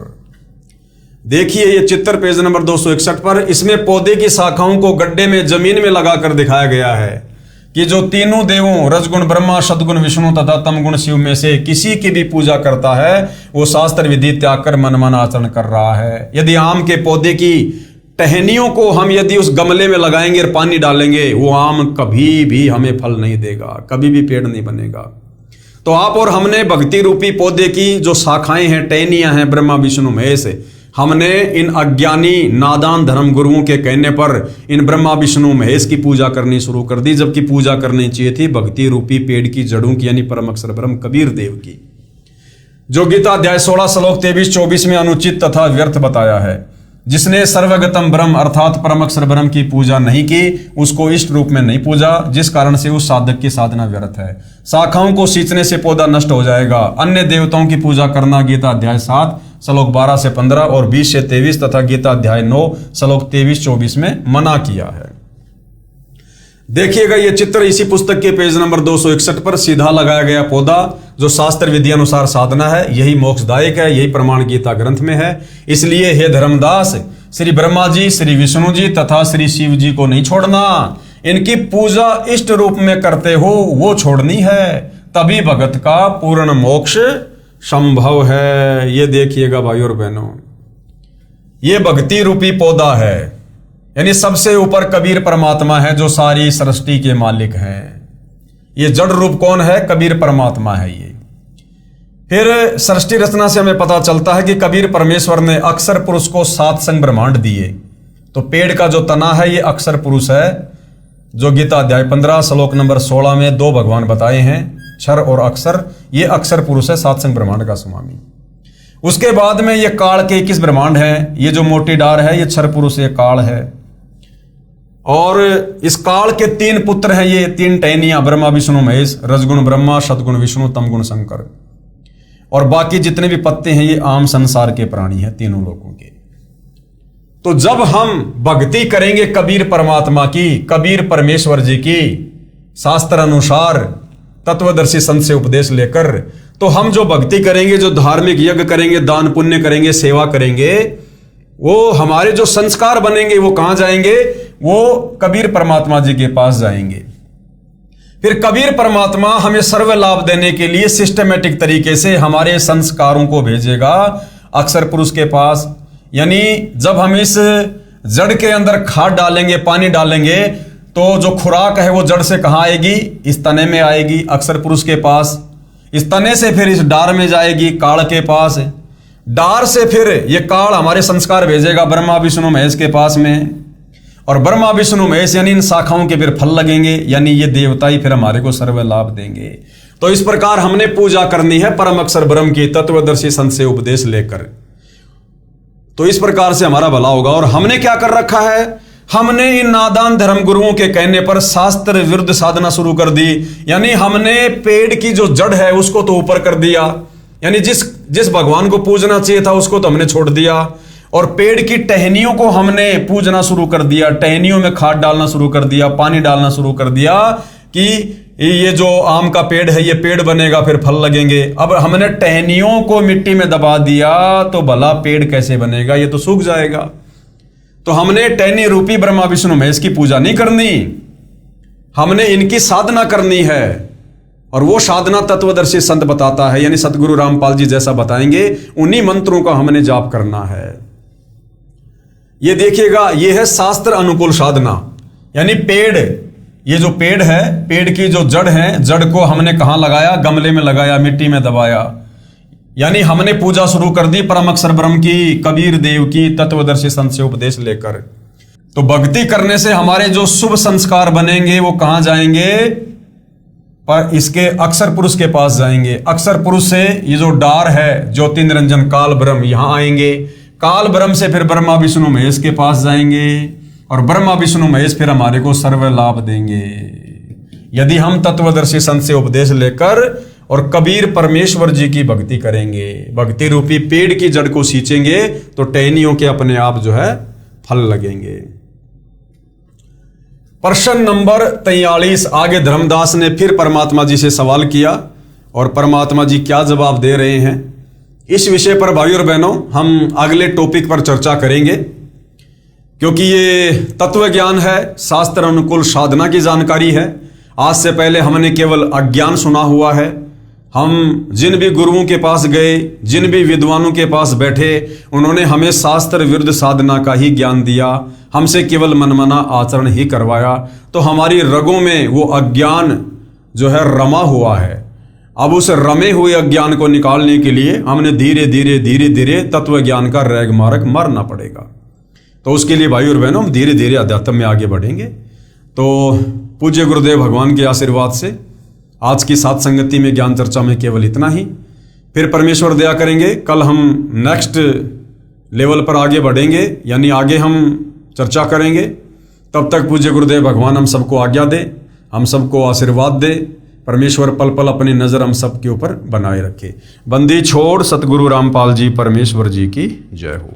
देखिए ये चित्र पेज नंबर 261 पर, इसमें पौधे की शाखाओं को गड्ढे में जमीन में लगाकर दिखाया गया है कि जो तीनों देवों रजगुण ब्रह्मा, सदगुण विष्णु तथा तमगुण शिव में से किसी की भी पूजा करता है, वो शास्त्र विधि त्याग कर मन आचरण कर रहा है। यदि आम के पौधे की टहनियों को हम यदि उस गमले में लगाएंगे और पानी डालेंगे, वो आम कभी भी हमें फल नहीं देगा, कभी भी पेड़ नहीं बनेगा। तो आप और हमने भक्ति रूपी पौधे की जो शाखाएं हैं, टहनियां हैं, ब्रह्मा विष्णु महेश, हमने इन अज्ञानी नादान धर्म गुरुओं के कहने पर इन ब्रह्मा विष्णु महेश की पूजा करनी शुरू कर दी, जबकि पूजा करनी चाहिए थी भक्ति रूपी पेड़ की जड़ों की यानी परम अक्षर ब्रह्म कबीर देव की, जो गीता अध्याय 16 श्लोक 23-24 में अनुचित तथा व्यर्थ बताया है। जिसने सर्वगतम ब्रह्म अर्थात परम अक्षर ब्रह्म की पूजा नहीं की, उसको इष्ट रूप में नहीं पूजा, जिस कारण से उस साधक की साधना व्यर्थ है। शाखाओं को सींचने से पौधा नष्ट हो जाएगा। अन्य देवताओं की पूजा करना गीता अध्याय 7 श्लोक 12 से 15 और 20 से 23 तथा गीता अध्याय 9 श्लोक 23-24 में मना किया है। देखिएगा ये चित्र इसी पुस्तक के पेज नंबर 261 पर सीधा लगाया गया पौधा जो शास्त्र विधि अनुसार साधना है, यही मोक्षदायक है, यही प्रमाण गीता ग्रंथ में है। इसलिए हे धर्मदास, श्री ब्रह्मा जी, श्री विष्णु जी तथा श्री शिव जी को नहीं छोड़ना, इनकी पूजा इष्ट रूप में करते हो वो छोड़नी है, तभी भगत का पूर्ण मोक्ष संभव है। ये देखिएगा भाई और बहनों, ये भक्ति रूपी पौधा है, यानी सबसे ऊपर कबीर परमात्मा है जो सारी सृष्टि के मालिक हैं। ये जड़ रूप कौन है? कबीर परमात्मा है ये। फिर सृष्टि रचना से हमें पता चलता है कि कबीर परमेश्वर ने अक्षर पुरुष को 7 संग ब्रह्मांड दिए। तो पेड़ का जो तना है ये अक्षर पुरुष है, जो गीता अध्याय 15 श्लोक नंबर 16 में 2 भगवान बताए हैं, क्षर और अक्षर। ये अक्षर पुरुष है 7 संग ब्रह्मांड का स्वामी। उसके बाद में ये काल के 21 ब्रह्मांड हैं। ये जो मोटी डार है ये क्षर पुरुष, ये काल है। और इस काल के 3 पुत्र हैं, ये 3 टहनियां, ब्रह्मा विष्णु महेश, रजगुण ब्रह्मा, सदगुण विष्णु, तमगुण शंकर। और बाकी जितने भी पत्ते हैं ये आम संसार के प्राणी हैं, तीनों लोगों के। तो जब हम भक्ति करेंगे कबीर परमात्मा की, कबीर परमेश्वर जी की, शास्त्र अनुसार तत्वदर्शी संत से उपदेश लेकर, तो हम जो भक्ति करेंगे, जो धार्मिक यज्ञ करेंगे, दान पुण्य करेंगे, सेवा करेंगे, वो हमारे जो संस्कार बनेंगे वो कहां जाएंगे? वो कबीर परमात्मा जी के पास जाएंगे। फिर कबीर परमात्मा हमें सर्व लाभ देने के लिए सिस्टमेटिक तरीके से हमारे संस्कारों को भेजेगा अक्षर पुरुष के पास। यानी जब हम इस जड़ के अंदर खाद डालेंगे, पानी डालेंगे, तो जो खुराक है वो जड़ से कहाँ आएगी? इस तने में आएगी, अक्षर पुरुष के पास। इस तने से फिर इस डार में जाएगी, काल के पास। डार से फिर ये काल हमारे संस्कार भेजेगा ब्रह्मा विष्णु महेश के पास में, और ब्रह्मा विष्णु महेश यानी इन शाखाओं के फिर फल लगेंगे, यानी ये देवता ही फिर हमारे को सर्व लाभ देंगे। तो इस प्रकार हमने पूजा करनी है परम अक्षर ब्रह्म की तत्वदर्शी संत से उपदेश लेकर। तो इस प्रकार से हमारा भला होगा। और हमने क्या कर रखा है? हमने इन नादान धर्म गुरुओं के कहने पर शास्त्र विरुद्ध साधना शुरू कर दी। यानी हमने पेड़ की जो जड़ है उसको तो ऊपर कर दिया, यानी जिस भगवान को पूजना चाहिए था उसको तो हमने छोड़ दिया, और पेड़ की टहनियों को हमने पूजना शुरू कर दिया। टहनियों में खाद डालना शुरू कर दिया, पानी डालना शुरू कर दिया कि ये जो आम का पेड़ है ये पेड़ बनेगा, फिर फल लगेंगे। अब हमने टहनियों को मिट्टी में दबा दिया तो भला पेड़ कैसे बनेगा? ये तो सूख जाएगा। तो हमने टहनी रूपी ब्रह्मा विष्णु महेश की पूजा नहीं करनी, हमने इनकी साधना करनी है। और वो साधना तत्वदर्शी संत बताता है, यानी सतगुरु रामपाल जी जैसा बताएंगे, उन्हीं मंत्रों का हमने जाप करना है। ये देखिएगा, ये है शास्त्र अनुकूल साधना। यानी पेड़, ये जो पेड़ है, पेड़ की जो जड़ है, जड़ को हमने कहां लगाया? गमले में लगाया, मिट्टी में दबाया। यानी हमने पूजा शुरू कर दी परम अक्षर ब्रह्म की, कबीर देव की, तत्वदर्शी संत से उपदेश लेकर। तो भक्ति करने से हमारे जो शुभ संस्कार बनेंगे वो कहां जाएंगे? पर इसके अक्षर पुरुष के पास जाएंगे। अक्षर पुरुष से ये जो डार है ज्योति निरंजन काल ब्रह्म, यहां आएंगे। काल ब्रह्म से फिर ब्रह्मा विष्णु महेश के पास जाएंगे, और ब्रह्मा विष्णु महेश फिर हमारे को सर्व लाभ देंगे यदि हम तत्वदर्शी संत से उपदेश लेकर और कबीर परमेश्वर जी की भक्ति करेंगे। भक्ति रूपी पेड़ की जड़ को सींचेंगे तो टहनियों के अपने आप जो है फल लगेंगे। प्रश्न नंबर 43। आगे धर्मदास ने फिर परमात्मा जी से सवाल किया और परमात्मा जी क्या जवाब दे रहे हैं, इस विषय पर भाइयों और बहनों हम अगले टॉपिक पर चर्चा करेंगे। क्योंकि ये तत्व ज्ञान है, शास्त्र अनुकूल साधना की जानकारी है। आज से पहले हमने केवल अज्ञान सुना हुआ है। हम जिन भी गुरुओं के पास गए, जिन भी विद्वानों के पास बैठे, उन्होंने हमें शास्त्र विरुद्ध साधना का ही ज्ञान दिया, हमसे केवल मनमाना आचरण ही करवाया। तो हमारी रगों में वो अज्ञान जो है रमा हुआ है। अब उस रमे हुए अज्ञान को निकालने के लिए हमने धीरे धीरे तत्व ज्ञान का रैग मार्ग मारना पड़ेगा। तो उसके लिए भाई और बहनों हम धीरे धीरे अध्यात्म में आगे बढ़ेंगे। तो पूज्य गुरुदेव भगवान के आशीर्वाद से आज की सात संगति में ज्ञान चर्चा में केवल इतना ही। फिर परमेश्वर दया करेंगे, कल हम नेक्स्ट लेवल पर आगे बढ़ेंगे, यानी आगे हम चर्चा करेंगे। तब तक पूज्य गुरुदेव भगवान हम सबको आज्ञा दे, हम सबको आशीर्वाद दे। परमेश्वर पल पल अपनी नजर हम सब के ऊपर बनाए रखे। बंदी छोड़ सतगुरु रामपाल जी परमेश्वर जी की जय हो।